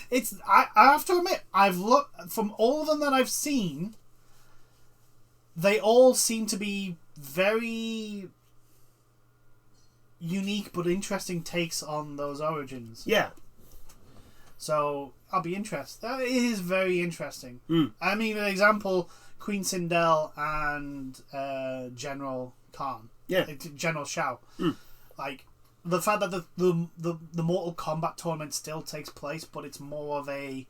I have to admit, I've looked from all of them that I've seen. They all seem to be very unique but interesting takes on those origins. Yeah. So I'll be interested. It is very interesting. I mean, for example, Queen Sindel and General Khan. Yeah. General Shao. Like the fact that the Mortal Kombat tournament still takes place, but it's more of a.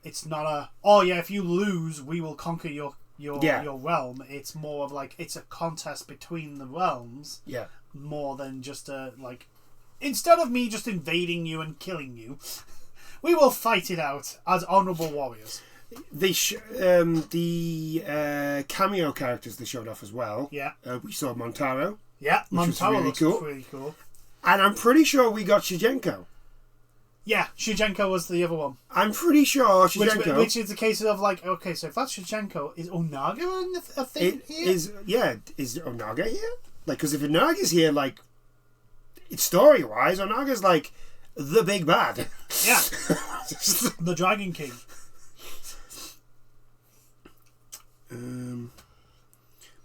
It's not a. Oh yeah, if you lose, we will conquer your realm. It's more of like it's a contest between the realms. Yeah. More than just a like. Instead of me just invading you and killing you, we will fight it out as honourable warriors. The cameo characters they showed off as well. Yeah. We saw Montaro. Yeah, Montaro looks really cool. And I'm pretty sure we got Shigenko. Yeah, Shigenko was the other one. I'm pretty sure Shigenko. Which is the case of like, okay, so if that's Shigenko, is Onaga a thing here? Is Onaga here? Like, because if Onaga's here, like, it's story-wise, Onaga's like the big bad. Yeah. The Dragon King.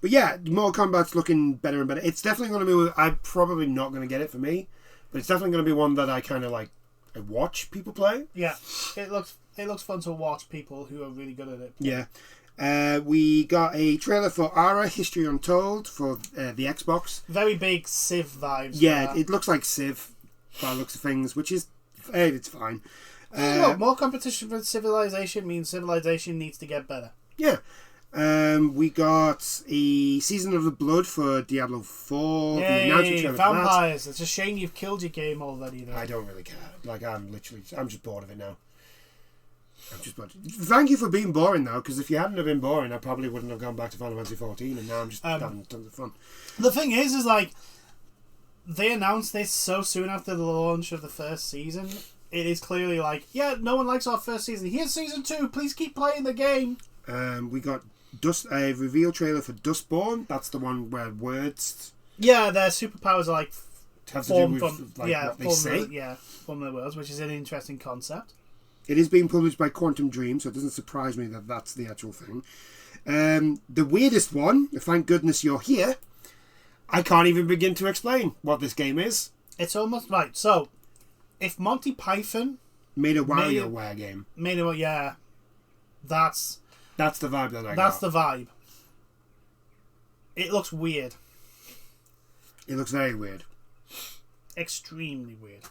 But yeah, Mortal Kombat's looking better and better. It's definitely going to be... I'm probably not going to get it for me, but it's definitely going to be one that I kind of like... I watch people play. Yeah, it looks fun to watch people who are really good at it. Yeah. We got a trailer for Ara, History Untold for the Xbox. Very big Civ vibes. Yeah, it looks like Civ by the looks of things, which is... it's fine. Look, more competition for Civilization means Civilization needs to get better. Yeah. We got a Season of the Blood for Diablo 4. Yay, vampires. It's a shame you've killed your game already, though. I don't really care. Like, I'm just bored of it now. I'm just bored. Thank you for being boring, though, because if you hadn't have been boring, I probably wouldn't have gone back to Final Fantasy 14, and now I'm just having tons of fun. The thing is like, they announced this so soon after the launch of the first season. It is clearly like, yeah, no one likes our first season. Here's Season 2. Please keep playing the game. We got a reveal trailer for Dustborn. That's the one where words... Yeah, their superpowers are like... have to do with what they say. Form of the worlds, which is an interesting concept. It is being published by Quantum Dream, so it doesn't surprise me that that's the actual thing. The weirdest one, thank goodness you're here, I can't even begin to explain what this game is. It's almost right. So, if Monty Python... made a WarioWare game. That's the vibe that I got. That's the vibe. It looks weird. It looks very weird. Extremely weird.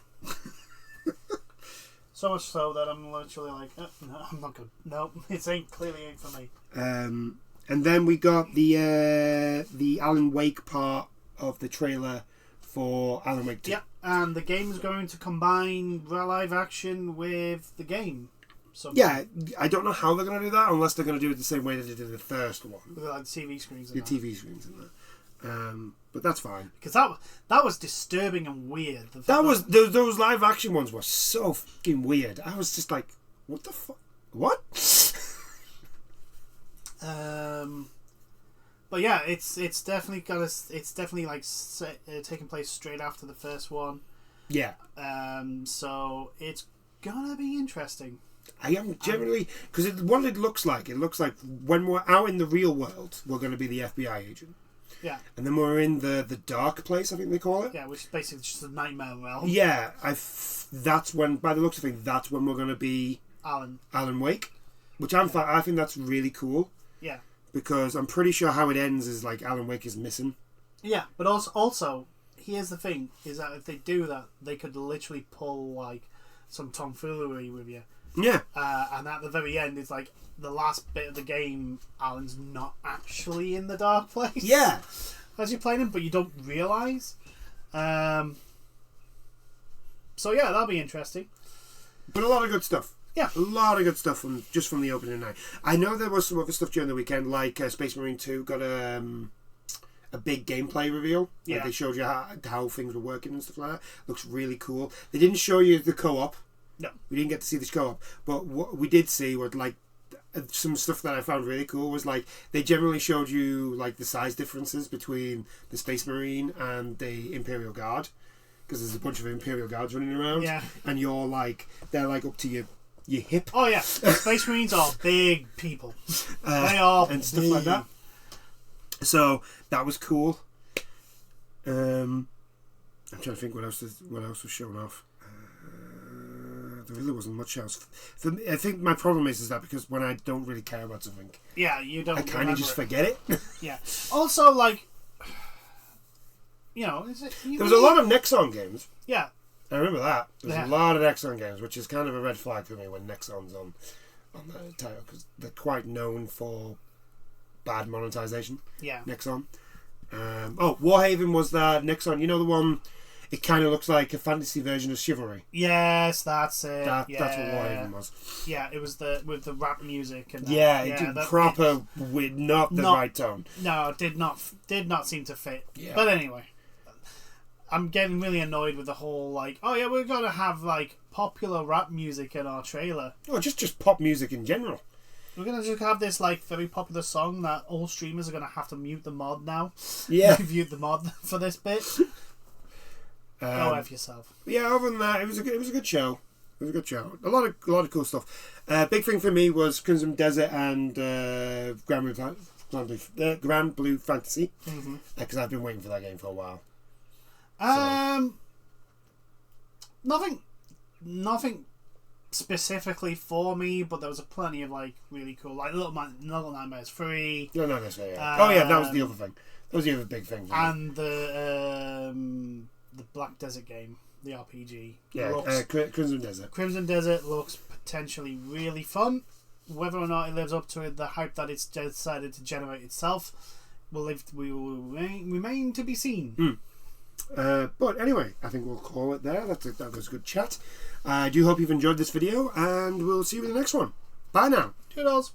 So much so that I'm literally like, no, I'm not good. No, clearly ain't for me. And then we got the Alan Wake part of the trailer for Alan Wake 2. Yeah, and the game is going to combine live action with the game. Somehow. Yeah, I don't know how they're going to do that unless they're going to do it the same way that they did the first one. With like TV screens. The TV screens and that. But that's fine. Because that was disturbing and weird. Those live action ones were so fucking weird. I was just like, what the fuck? What? But yeah, it's definitely like taking place straight after the first one. Yeah. So it's gonna be interesting. I am generally because what it looks like when we're out in the real world, we're going to be the FBI agent. Yeah. And then we're in the dark place, I think they call it. Yeah, which is basically just a nightmare realm. Yeah, that's when, by the looks of things, that's when we're going to be Alan Wake, which I think that's really cool. Yeah. Because I'm pretty sure how it ends is like Alan Wake is missing. Yeah, but also here's the thing: is that if they do that, they could literally pull like some tomfoolery with you. Yeah. And at the very end, it's like the last bit of the game, Alan's not actually in the dark place. Yeah. As you're playing him, but you don't realise. So yeah, that'll be interesting. But a lot of good stuff. Yeah. A lot of good stuff from the opening night. I know there was some other stuff during the weekend, like Space Marine 2 got a big gameplay reveal. Yeah. Like they showed you how things were working and stuff like that. Looks really cool. They didn't show you the co-op. No. We didn't get to see the co-op. But what we did see was like some stuff that I found really cool was like they generally showed you like the size differences between the Space Marine and the Imperial Guard. Because there's a bunch of Imperial Guards running around. Yeah. And they're like up to your hip. Oh yeah, Space Marines are big people. They are and stuff like that. So that was cool. I'm trying to think what else was shown off. There really wasn't much else. For me, I think my problem is that because when I don't really care about something, you don't. I kind of just forget it. Yeah. Also, like, there was a lot of Nexon games. Yeah. I remember that. There's a lot of Nexon games, which is kind of a red flag for me when Nexon's on the title because they're quite known for bad monetization. Yeah. Nexon. Warhaven was that Nexon. You know the one. It kind of looks like a fantasy version of Chivalry. Yes, that's it. That's what Warhaven was. Yeah, it was with the rap music and it did proper with not the right tone. No, it did not seem to fit. Yeah. But anyway, I'm getting really annoyed with the whole like, oh yeah, we're gonna have like popular rap music in our trailer. Oh, just pop music in general. We're gonna just have this like very popular song that all streamers are gonna have to mute the mod now. Yeah, mute the mod for this bit. Go F yourself. Yeah, other than that, it was a good show. It was a good show. A lot of cool stuff. Big thing for me was Crimson Desert and Grand Grand Blue Fantasy, because I've been waiting for that game for a while. Nothing specifically for me, but there was plenty of like really cool, like Little Nightmares 3. No, necessarily. Yeah. That was the other thing. That was the other big thing. And the Black Desert game, the RPG. Yeah, Crimson Desert. Crimson Desert looks potentially really fun. Whether or not it lives up to it, the hype that it's decided to generate itself, will remain to be seen. But anyway, I think we'll call it there. That was a good chat. I do hope you've enjoyed this video, and we'll see you in the next one. Bye now. Toodles.